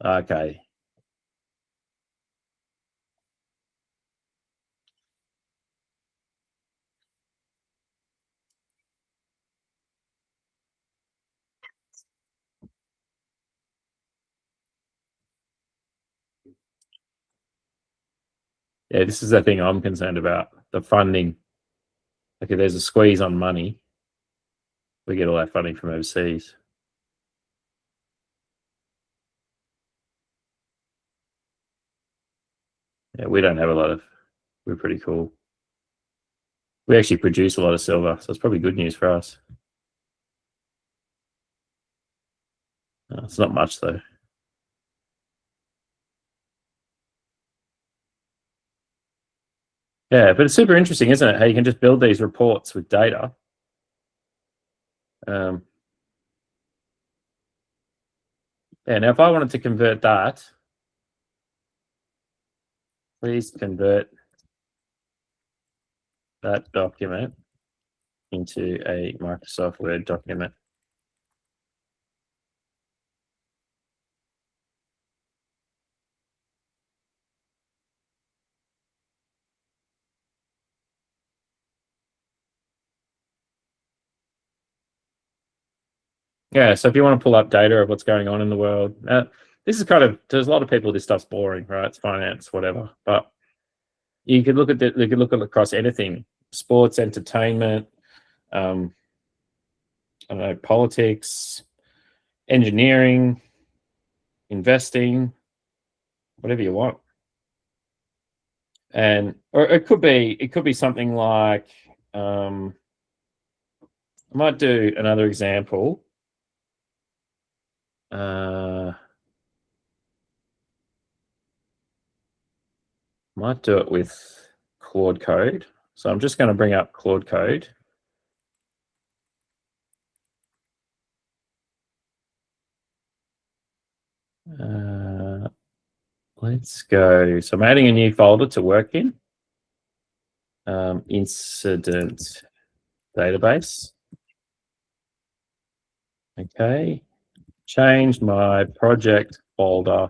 Okay. Yeah, this is the thing I'm concerned about, the funding. Okay, there's a squeeze on money. We get all that funding from overseas. Yeah, we don't have a lot of, we're pretty cool. We actually produce a lot of silver, so it's probably good news for us. It's not much though. Yeah, but it's super interesting, isn't it? How you can just build these reports with data. Yeah, now if I wanted to convert that, please convert that document into a Microsoft Word document. Yeah, so if you want to pull up data of what's going on in the world, this is kind of, there's a lot of people, this stuff's boring, right? It's finance, whatever. But you could look at it, you could look at across anything, sports, entertainment, I don't know, politics, engineering, investing, whatever you want. And or it could be something like I might do another example. Might do it with Claude Code. So I'm just going to bring up Claude Code. Let's go. So I'm adding a new folder to work in. Incident database. Okay. Change my project folder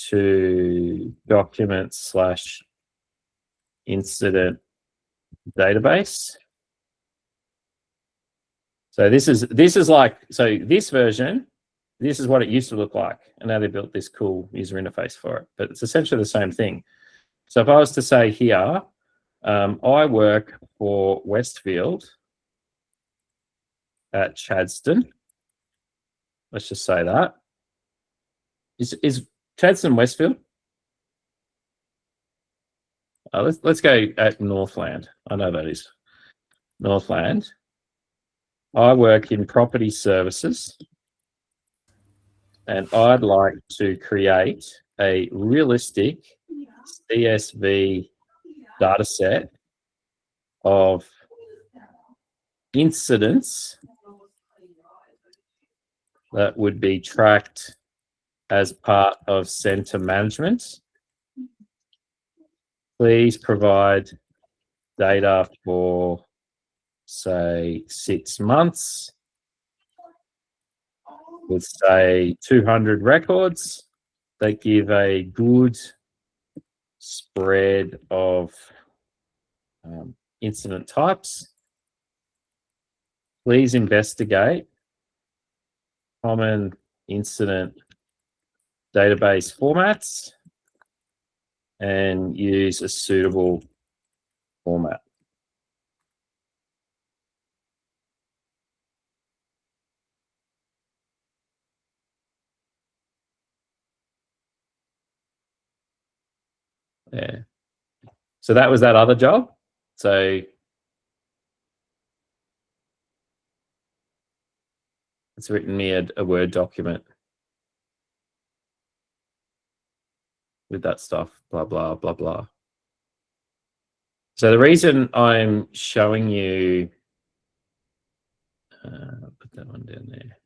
to document/incident database. So this is like, so this version, this is what it used to look like. And now they built this cool user interface for it, but it's essentially the same thing. So if I was to say here, I work for Westfield at Chadstone. Let's just say that. Is Chadstone Westfield? Let's go at Northland. I know that is Northland. I work in property services, and I'd like to create a realistic CSV data set of incidents that would be tracked as part of center management. Please provide data for, say, 6 months with, say, 200 records that give a good spread of incident types. Please investigate common incident database formats and use a suitable format. Yeah. So that was that other job. So it's written me a Word document with that stuff, blah, blah, blah, blah. So the reason I'm showing you, put that one down there.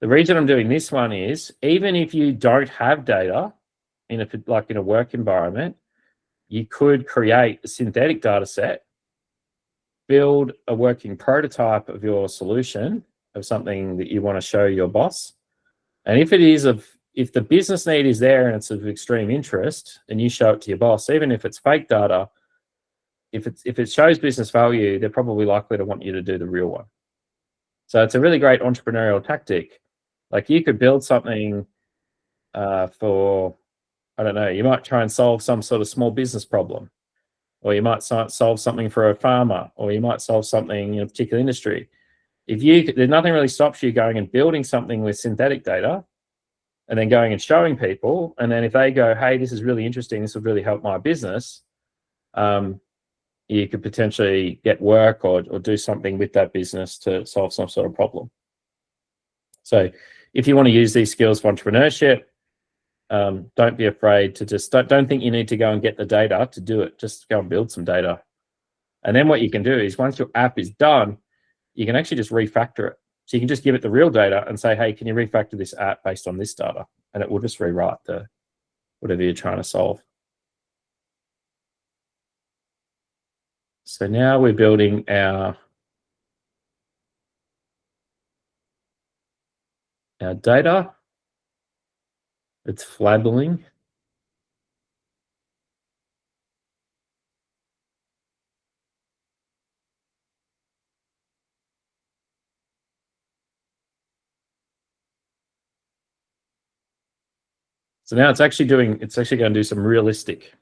The reason I'm doing this one is, even if you don't have data in a work environment, you could create a synthetic data set, build a working prototype of your solution of something that you want to show your boss. And if the business need is there and it's of extreme interest, and you show it to your boss, even if it's fake data, if it shows business value, they're probably likely to want you to do the real one. So it's a really great entrepreneurial tactic. Like, you could build something for, I don't know, you might try and solve some sort of small business problem, or you might solve something for a farmer, or you might solve something in a particular industry. There's nothing really stops you going and building something with synthetic data and then going and showing people. And then if they go, hey, this is really interesting, this would really help my business, you could potentially get work or do something with that business to solve some sort of problem. So if you want to use these skills for entrepreneurship, don't be afraid to just, don't think you need to go and get the data to do it. Just go and build some data. And then what you can do is, once your app is done, you can actually just refactor it. So you can just give it the real data and say, hey, can you refactor this app based on this data? And it will just rewrite whatever you're trying to solve. So now we're building our data. It's flabbling. So now it's actually going to do some realistic.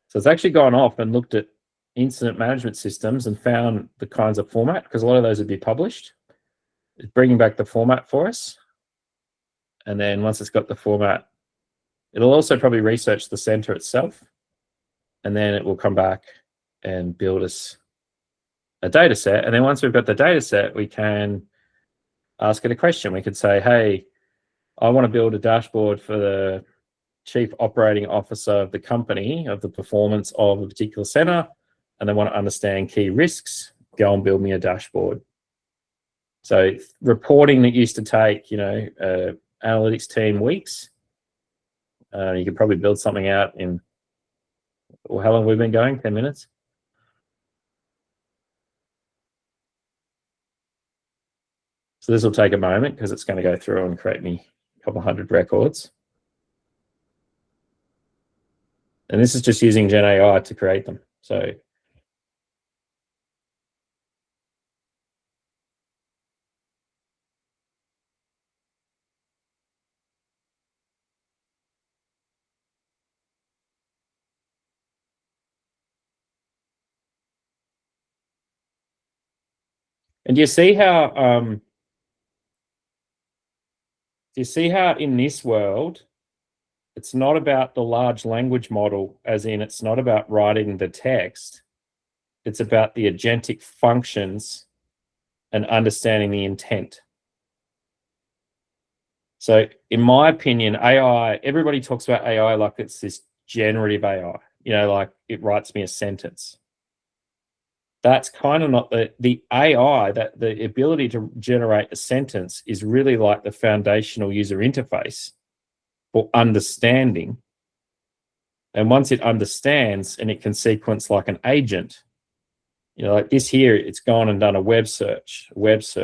So it's actually gone off and looked at incident management systems and found the kinds of format, because a lot of those would be published. It's bringing back the format for us. And then once it's got the format, it'll also probably research the center itself. And then it will come back and build us a data set. And then once we've got the data set, we can ask it a question. We could say, hey, I want to build a dashboard for the chief operating officer of the company of the performance of a particular center, and they want to understand key risks. Go and build me a dashboard. So reporting that used to take, analytics team weeks, you could probably build something out in, well, how long have we been going? 10 minutes? So this will take a moment because it's going to go through and create me a couple hundred records. And this is just using Gen AI to create them. So and do you see how in this world, it's not about the large language model, as in it's not about writing the text. It's about the agentic functions and understanding the intent. So in my opinion, AI, everybody talks about AI like it's this generative AI, like it writes me a sentence. That's kind of not the AI, that the ability to generate a sentence is really like the foundational user interface for understanding. And once it understands and it can sequence like an agent, like this here, it's gone and done a web search. Now it's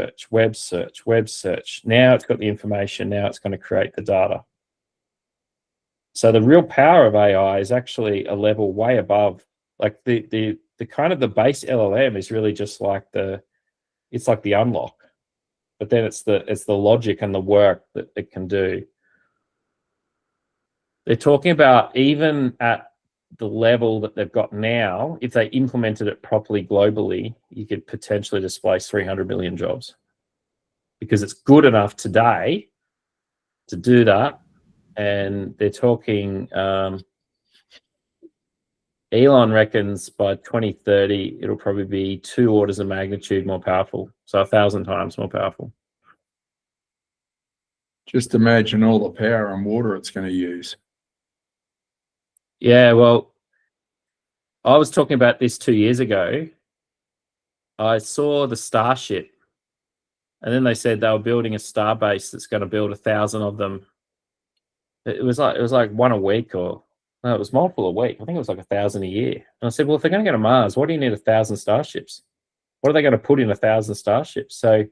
got the information. Now it's going to create the data. So the real power of AI is actually a level way above, like the kind of the base LLM is really just like it's like the unlock, but then it's the logic and the work that it can do. They're talking about even at the level that they've got now, if they implemented it properly globally, you could potentially displace 300 million jobs because it's good enough today to do that. And they're talking, Elon reckons by 2030, it'll probably be 2 orders of magnitude more powerful. So 1,000 times more powerful. Just imagine all the power and water it's going to use. Yeah, well, I was talking about this 2 years ago. I saw the Starship, and then they said they were building a starbase that's going to build 1,000 of them. It was like one a week, or no, it was multiple a week. I think it was like 1,000 a year. And I said, well, if they're going to go to Mars, what do you need 1,000 starships? What are they going to put in 1,000 starships? So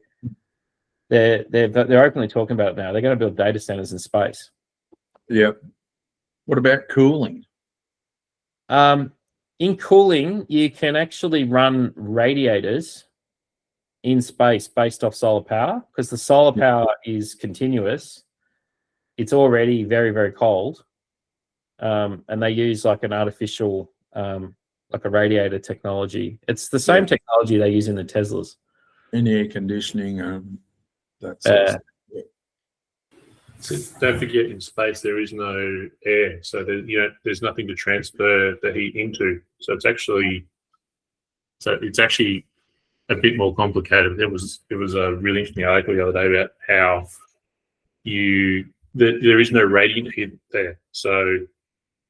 they're openly talking about it now. They're going to build data centers in space. Yeah. What about cooling? In cooling, you can actually run radiators in space based off solar power, because the solar power is continuous. It's already very, very cold. And they use like an artificial, like a radiator technology. It's the same technology they use in the Teslas. In air conditioning, that sort of stuff. So don't forget, in space there is no air, so there's nothing to transfer the heat into. So it's actually a bit more complicated. There was a really interesting article the other day about how there is no radiant heat there. So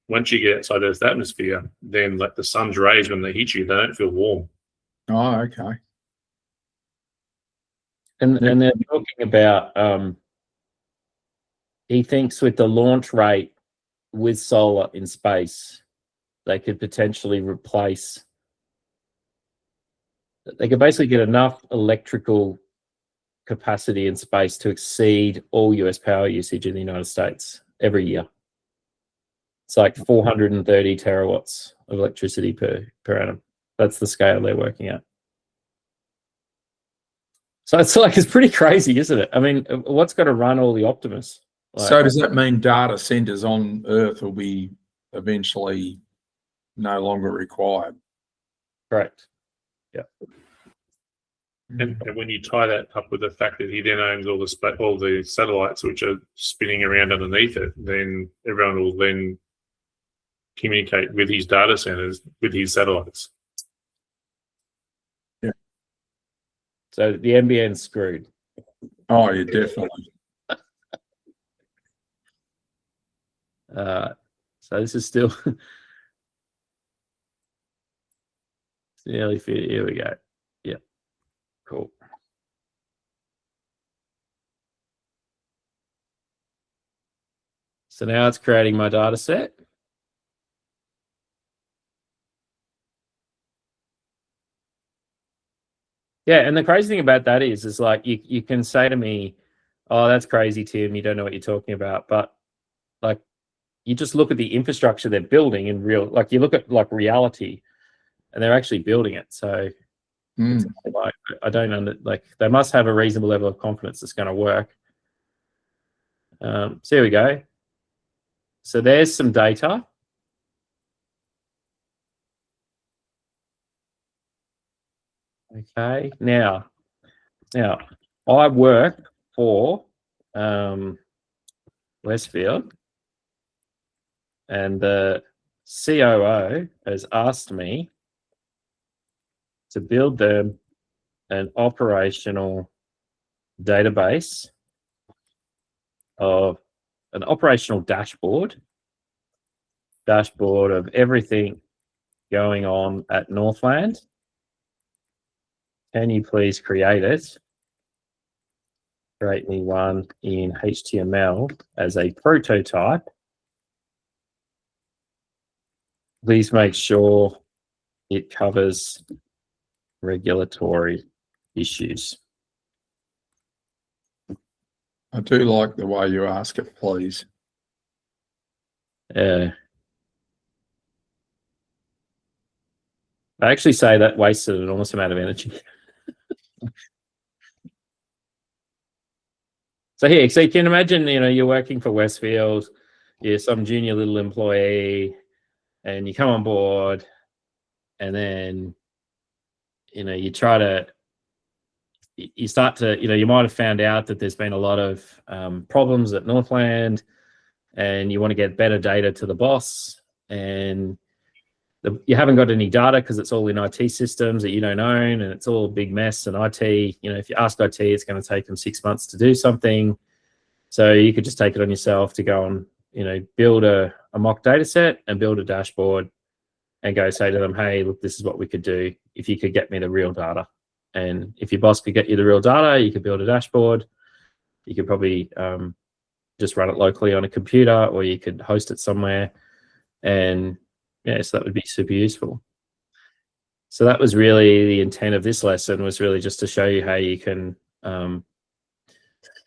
once you get outside Earth's atmosphere, then like the sun's rays, when they hit you, they don't feel warm. Oh, okay. And they're talking about, he thinks with the launch rate with solar in space, they could potentially replace, they could basically get enough electrical capacity in space to exceed all US power usage in the United States every year. It's like 430 terawatts of electricity per annum. That's the scale they're working at. So it's pretty crazy, isn't it? I mean, what's got to run all the Optimus? So does that mean data centers on Earth will be eventually no longer required? Correct. Yeah. And when you tie that up with the fact that he then owns all the satellites which are spinning around underneath it, then everyone will then communicate with his data centers with his satellites. Yeah. So the NBN's screwed. Oh, yeah, definitely. So this is still nearly fit. Here we go. Yeah, cool. So now it's creating my data set. Yeah, and the crazy thing about that is like you can say to me, "Oh, that's crazy, Tim. You don't know what you're talking about." But like, you just look at the infrastructure they're building in real. Like, you look at like reality, and they're actually building it. So it's like, I don't like, they must have a reasonable level of confidence it's going to work. So here we go. So there's some data. Okay, now I work for Westfield, and the COO has asked me to build them an operational database of an operational dashboard of everything going on at Northland. Can you please create it? Create me one in HTML as a prototype. Please make sure it covers regulatory issues. I do like the way you ask it, please. I actually say that wasted an enormous amount of energy. So here, so you can imagine, you're working for Westfield, you're some junior little employee, and you come on board, and then, you start to, you might have found out that there's been a lot of problems at Northland, and you want to get better data to the boss, and you haven't got any data because it's all in IT systems that you don't own, and it's all a big mess. And IT, if you ask IT, it's going to take them 6 months to do something. So you could just take it on yourself to go and, build a mock data set and build a dashboard and go say to them, hey, look, this is what we could do if you could get me the real data. And if your boss could get you the real data, you could build a dashboard. You could probably just run it locally on a computer, or you could host it somewhere. And yeah, so that would be super useful. So that was really the intent of this lesson, was really just to show you how you can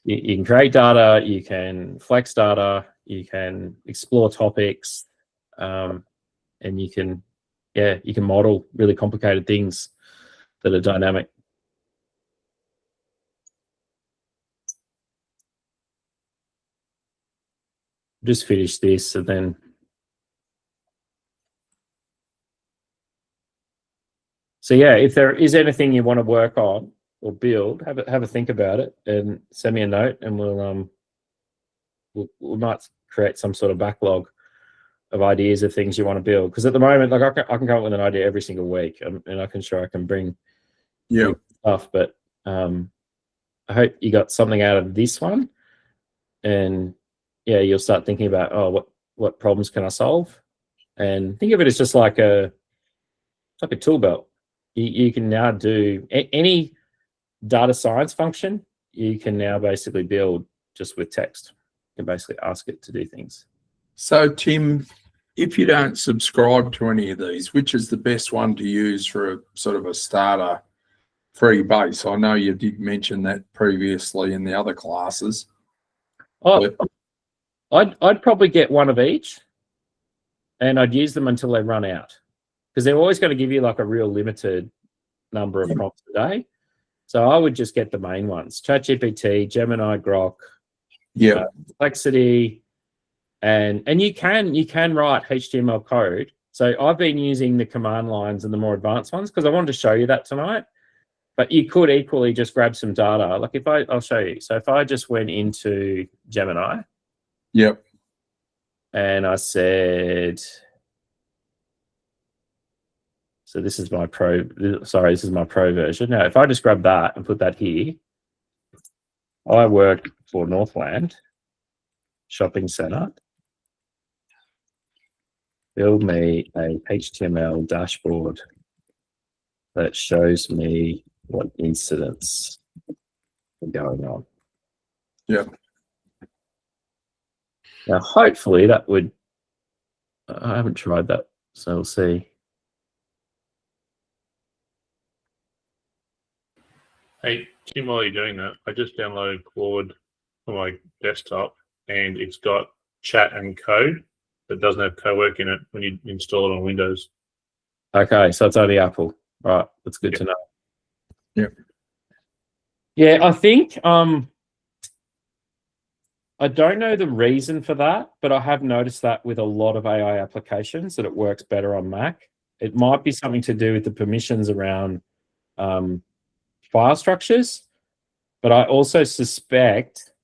you can create data, you can flex data, you can explore topics, and you can model really complicated things that are dynamic. Just finish this, and then so yeah, if there is anything you want to work on or build, have a think about it and send me a note, and we might create some sort of backlog of ideas of things you want to build. Because at the moment, like, I can come up with an idea every single week, and I can bring stuff. But I hope you got something out of this one, and yeah, you'll start thinking about, oh, what problems can I solve, and think of it as just like a tool belt. You can now do any data science function. You can now basically build just with text. You can basically ask it to do things. So, Tim, if you don't subscribe to any of these, which is the best one to use for a sort of a starter free base? I know you did mention that previously in the other classes. I'd probably get one of each, and I'd use them until they run out, because they're always going to give you like a real limited number of prompts a day. So I would just get the main ones: ChatGPT, Gemini, Grok, Complexity, and you can write HTML code. So I've been using the command lines and the more advanced ones because I wanted to show you that tonight. But you could equally just grab some data. Like I'll show you. So if I just went into Gemini, and I said, so this is my pro. Sorry, this is my pro version. Now, if I just grab that and put that here, I work for Northland Shopping Centre. Build me a HTML dashboard that shows me what incidents are going on. Yep. Now, hopefully that would, I haven't tried that, so we'll see. Hey, Tim, while you're doing that, I just downloaded Claude for my desktop, and it's got chat and code, but doesn't have Co-work in it when you install it on Windows. Okay, so it's only Apple. Right, that's good to know. Yep. Yeah, I think I don't know the reason for that, but I have noticed that with a lot of AI applications that it works better on Mac. It might be something to do with the permissions around file structures, but I also suspect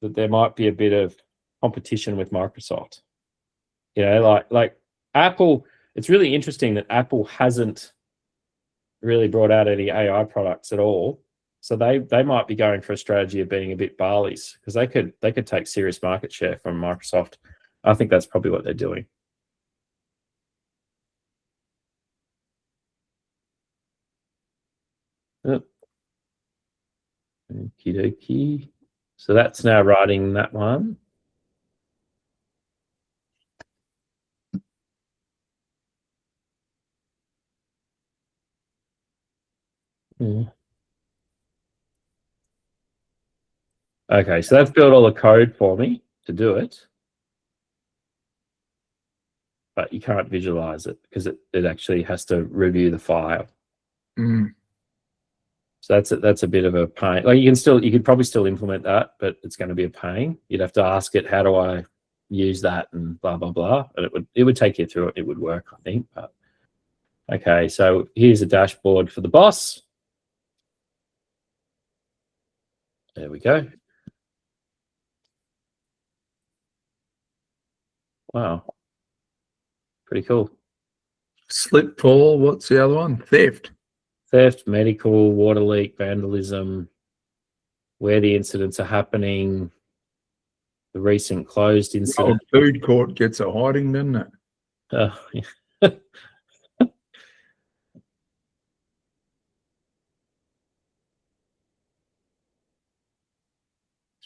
that there might be a bit of competition with Microsoft. You know, like Apple, it's really interesting that Apple hasn't really brought out any AI products at all. So they might be going for a strategy of being a bit Barley's, because they could take serious market share from Microsoft. I think that's probably what they're doing. Okie dokie. So that's now writing that one. Okay, so that's built all the code for me to do it. But you can't visualize it because it actually has to review the file. Mm. So that's a bit of a pain. Like you could probably still implement that, but it's going to be a pain. You'd have to ask it, how do I use that, and blah blah blah. And it would take you through it. It would work, I think. But okay, so here's a dashboard for the boss. There we go. Wow, pretty cool. Slip, fall. What's the other one? Theft. Theft, medical, water leak, vandalism, where the incidents are happening, the recent closed incident. Oh, food court gets a hiding, doesn't it? Yeah. It's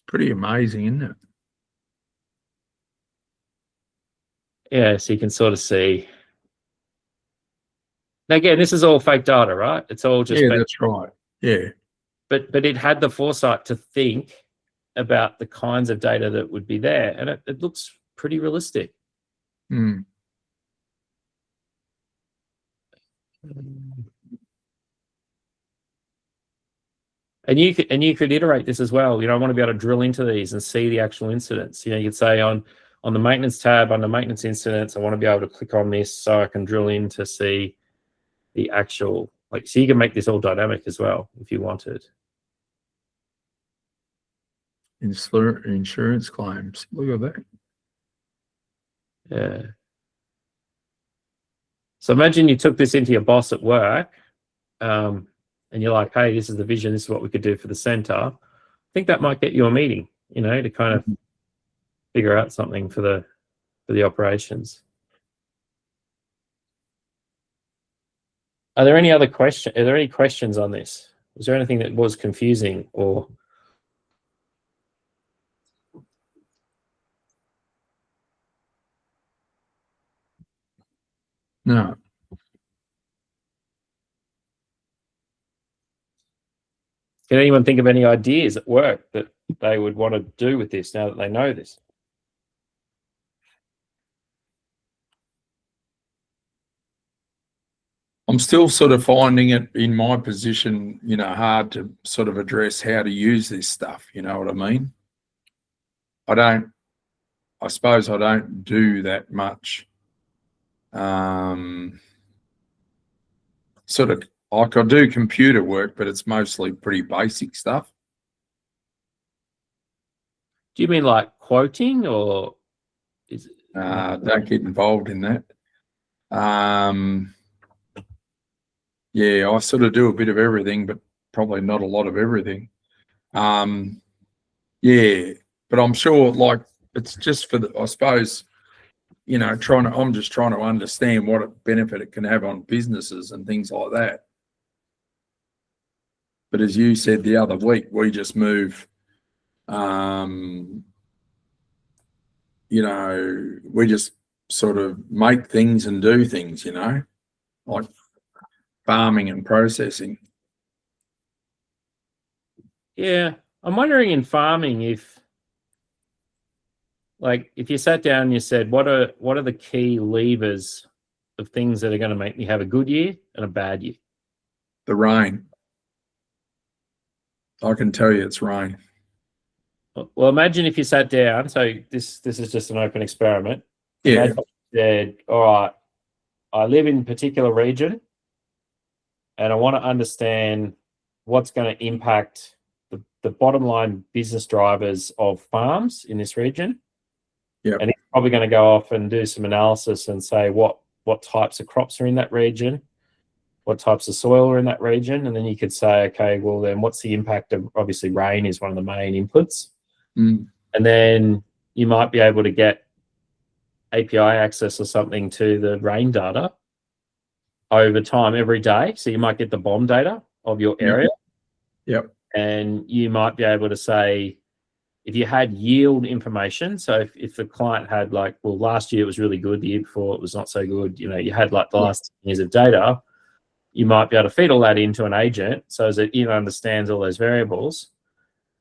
pretty amazing, isn't it? Yeah, so you can sort of see. Now, again, this is all fake data, right? It's all just that's right. Yeah. But it had the foresight to think about the kinds of data that would be there, and it looks pretty realistic. Mm. And you could iterate this as well. You know, I want to be able to drill into these and see the actual incidents. You know, you could say on the maintenance tab, under maintenance incidents, I want to be able to click on this so I can drill in to see the actual, like, so you can make this all dynamic as well if you wanted. Insurance claims. Look at that. Yeah. So imagine you took this into your boss at work, and you're like, hey, this is the vision, this is what we could do for the center. I think that might get you a meeting, you know, to kind of figure out something for the operations. Are there any other questions? Are there any questions on this? Was there anything that was confusing or? No. Can anyone think of any ideas at work that they would want to do with this now that they know this? I'm still sort of finding it in my position, you know, hard to sort of address how to use this stuff. You know what I mean? I suppose I don't do that much. Sort of like I do computer work, but it's mostly pretty basic stuff. Do you mean like quoting, or is it? Don't get involved in that. Yeah, I sort of do a bit of everything, but probably not a lot of everything. Yeah, but I'm sure like it's just for the, I suppose, I'm just trying to understand what a benefit it can have on businesses and things like that. But as you said the other week, we just move, we just sort of make things and do things, like farming and processing. Yeah, I'm wondering in farming if you sat down and you said, what are the key levers of things that are going to make me have a good year and a bad year? The rain. I can tell you it's rain. Well, imagine if you sat down. So this is just an open experiment. Yeah. Imagine you said, all right, I live in a particular region and I want to understand what's going to impact the bottom line business drivers of farms in this region. Yeah. And it's probably going to go off and do some analysis and say what types of crops are in that region, what types of soil are in that region. And then you could say, okay, well, then what's the impact of, obviously rain is one of the main inputs. Mm. And then you might be able to get API access or something to the rain data over time every day. So you might get the BOM data of your area. Yep. And you might be able to say, if you had yield information, so if the client had last year it was really good, the year before it was not so good, you had the last 10 years of data, you might be able to feed all that into an agent so that it understands all those variables.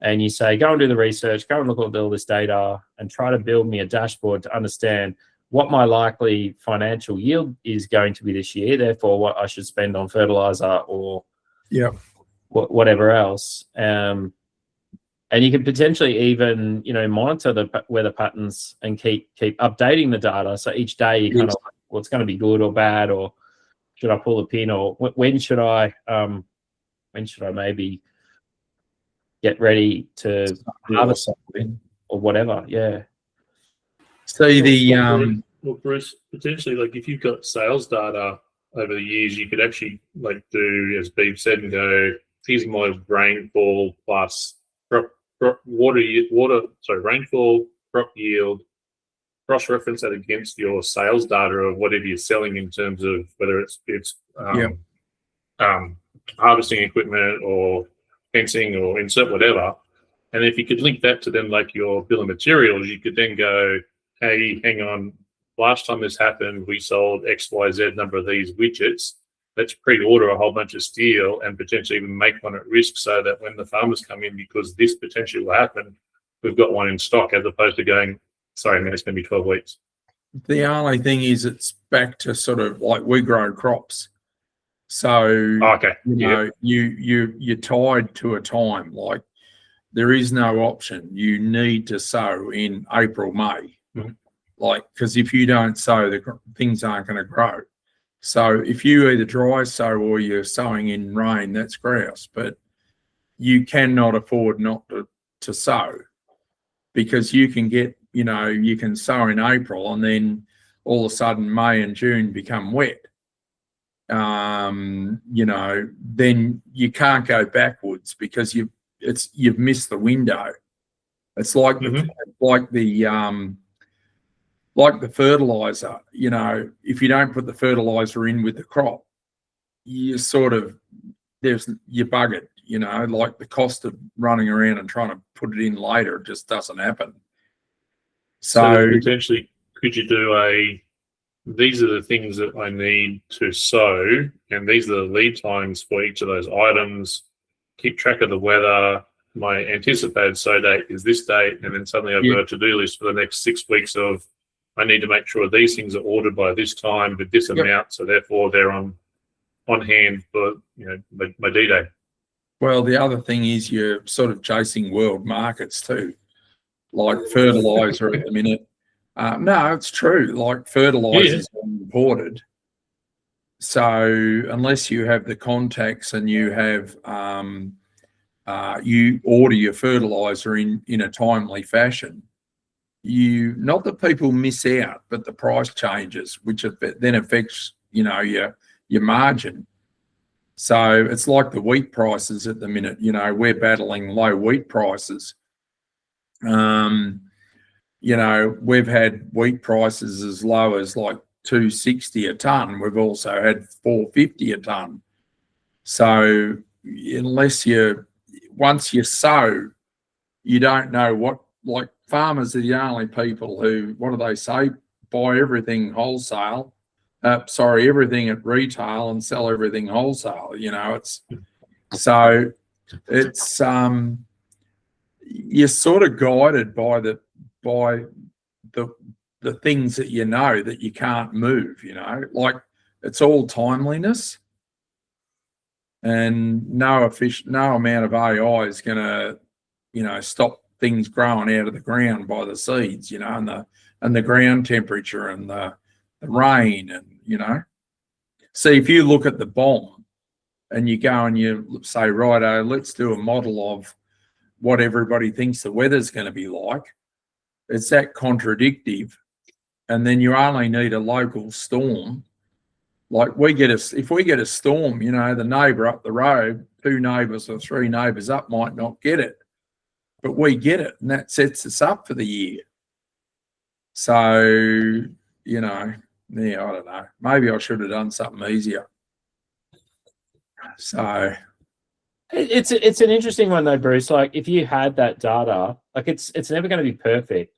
And you say, go and do the research, go and look at all this data and try to build me a dashboard to understand what my likely financial yield is going to be this year, therefore what I should spend on fertilizer or whatever else. And you can potentially even, monitor the weather patterns and keep updating the data. So each day you kind of well, it's going to be good or bad, or should I pull a pin, or when should I maybe get ready to harvest something or whatever. Yeah. So Well, Bruce, potentially, if you've got sales data over the years, you could actually do, as Beeb said, and go, here's my rainfall plus rainfall, crop yield, cross-reference that against your sales data of whatever you're selling in terms of whether it's harvesting equipment or fencing or insert whatever. And if you could link that to then your bill of materials, you could then go, hey, hang on, last time this happened, we sold XYZ number of these widgets. Let's pre-order a whole bunch of steel and potentially even make one at risk so that when the farmers come in, because this potentially will happen, we've got one in stock, as opposed to going, sorry, man, it's going to be 12 weeks. The only thing is it's back to sort of we grow crops. So, okay. You're tied to a time. There is no option. You need to sow in April, May. Mm-hmm. Because if you don't sow, the things aren't going to grow. So if you either dry sow or you're sowing in rain, that's grouse. But you cannot afford not to sow, because you can get, you can sow in April and then all of a sudden May and June become wet. Then you can't go backwards because you've missed the window. It's like the fertilizer, if you don't put the fertilizer in with the crop, you you're buggered, the cost of running around and trying to put it in later just doesn't happen. So potentially, could you do these are the things that I need to sow, and these are the lead times for each of those items, keep track of the weather, my anticipated sow date is this date, and then suddenly I've got a to-do list for the next 6 weeks of, I need to make sure these things are ordered by this time with this amount, so therefore they're on hand for my D-Day. Well, the other thing is you're sort of chasing world markets too, like fertilizer at the minute. No, it's true. Fertilizer is imported, so unless you have the contacts and you have you order your fertilizer in a timely fashion, not that people miss out, but the price changes, which then affects your margin. So it's like the wheat prices at the minute. You know, we're battling low wheat prices. You know, we've had wheat prices as low as like $260 a ton. We've also had $450 a ton. So once you sow, you don't know what, like farmers are the only people who, what do they say? Buy everything wholesale. Everything at retail and sell everything wholesale. You know, you're sort of guided by the things that you know that you can't move, you know, like it's all timeliness, and no amount of AI is going to, you know, stop things growing out of the ground by the seeds, you know, and the ground temperature and the rain, and you know. See, if you look at the bomb and you go and you say, righto, let's do a model of what everybody thinks the weather's going to be like, it's that contradictive. And then you only need a local storm. Like if we get a storm, you know, the neighbour up the road, 2 neighbours or 3 neighbours up might not get it, but we get it, and that sets us up for the year. So, you know, yeah, I don't know. Maybe I should have done something easier. So it's an interesting one though, Bruce. Like if you had that data, like it's never going to be perfect,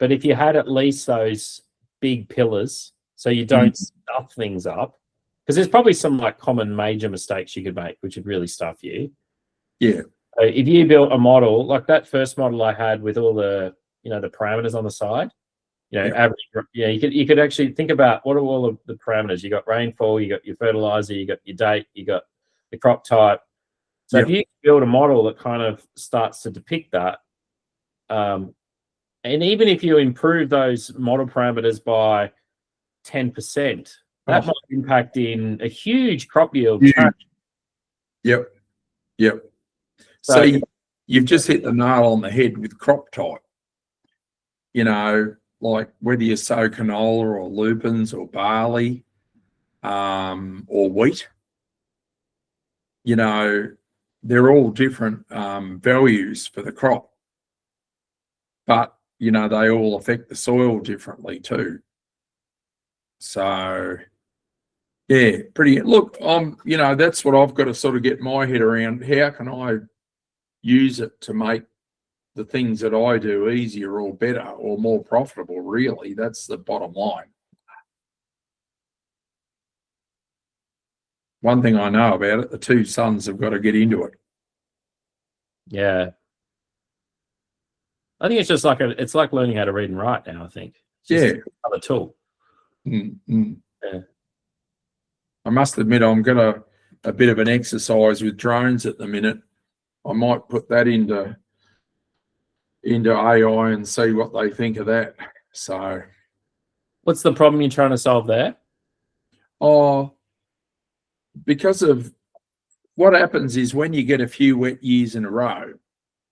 but if you had at least those big pillars, so you don't stuff things up, because there's probably some like common major mistakes you could make which would really stuff you. Yeah. So if you built a model like that first model I had with all the, you know, the parameters on the side, you know, average, yeah, you could actually think about what are all of the parameters. You got rainfall, you got your fertilizer, you got your date, you got the crop type. So if you build a model that kind of starts to depict that, and even if you improve those model parameters by 10%, that might impact in a huge crop yield change. Yep. So you've just hit the nail on the head with crop type. You know, like whether you sow canola or lupins or barley, or wheat, you know, they're all different values for the crop, but you know, they all affect the soil differently too. So yeah, look, you know, that's what I've got to sort of get my head around. How can I use it to make the things that I do easier or better or more profitable? Really, that's the bottom line. One thing I know about it, the 2 sons have got to get into it. Yeah. I think it's just like it's like learning how to read and write now, I think. It's just another tool. Yeah. I must admit, I'm got a bit of an exercise with drones at the minute. I might put that into AI and see what they think of that. So what's the problem you're trying to solve there? Oh, because of what happens is when you get a few wet years in a row,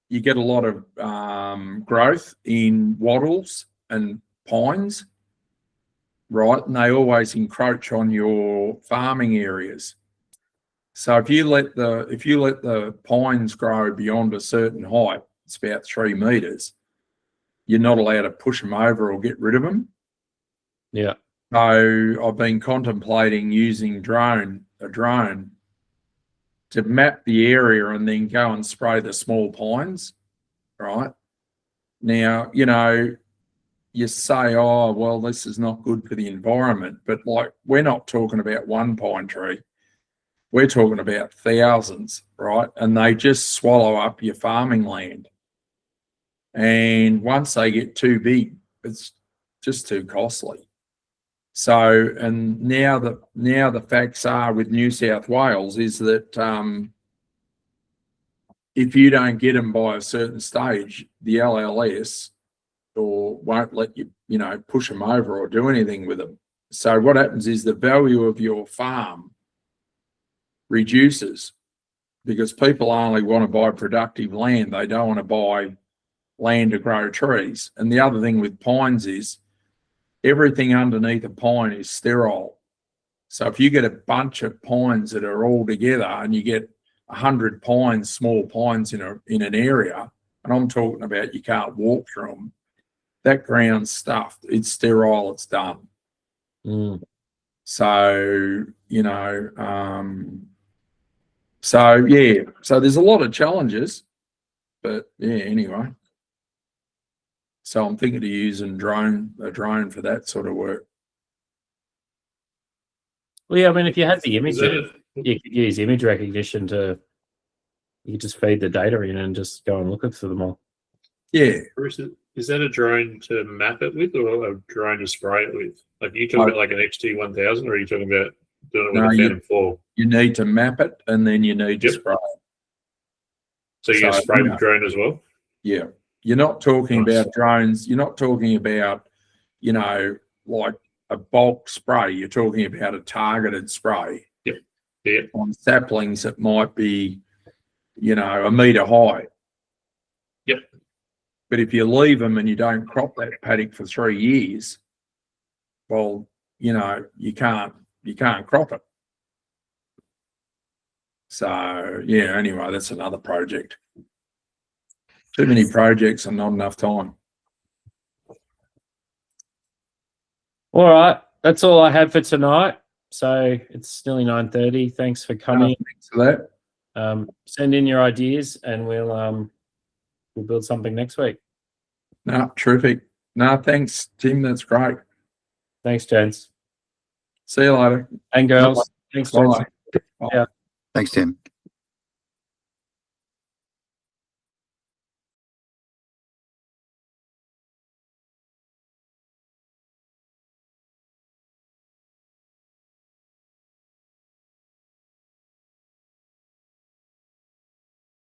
you get a lot of growth in wattles and pines, right? And they always encroach on your farming areas. So if you let the pines grow beyond a certain height, it's about 3 meters, you're not allowed to push them over or get rid of them. Yeah. So I've been contemplating using a drone to map the area and then go and spray the small pines, right? Now, you know, you say, oh, well, this is not good for the environment, but like we're not talking about one pine tree. We're talking about thousands, right? And they just swallow up your farming land. And once they get too big, it's just too costly. So, and now the facts are with New South Wales is that if you don't get them by a certain stage, the LLS or won't let you, you know, push them over or do anything with them. So what happens is the value of your farm reduces because people only want to buy productive land. They don't want to buy land to grow trees. And the other thing with pines is everything underneath a pine is sterile. So if you get a bunch of pines that are all together and you get 100 pines, small pines in an area, and I'm talking about you can't walk through them, that ground's stuffed. It's sterile. It's done. Mm. So, so yeah, so there's a lot of challenges, but yeah, anyway. So I'm thinking of using a drone for that sort of work. Well, yeah, I mean, if you had the Is that images, a, you could use image recognition you could just feed the data in and just go and look for them all. Yeah. or is that a drone to map it with, or a drone to spray it with? Like, are you talking about like an XT1000, or are you talking about doing it with a Phantom 4? You need to map it and then you need to spray it. So you spray with drone as well? Yeah. You're not talking Nice. about drones. You're not talking about, like a bulk spray. You're talking about a targeted spray. Yeah. On saplings that might be, a metre high. Yep. But if you leave them and you don't crop that paddock for 3 years, well, you can't crop it. So yeah, anyway, that's another project. Too many projects and not enough time. All right, that's all I had for tonight. So it's nearly 9:30. Thanks for coming. Thanks for that. Send in your ideas, and we'll build something next week. No, terrific. No, thanks, Tim. That's great. Thanks, gents. See you later. And girls. Thanks, gents. Bye. Yeah. Thanks, Tim.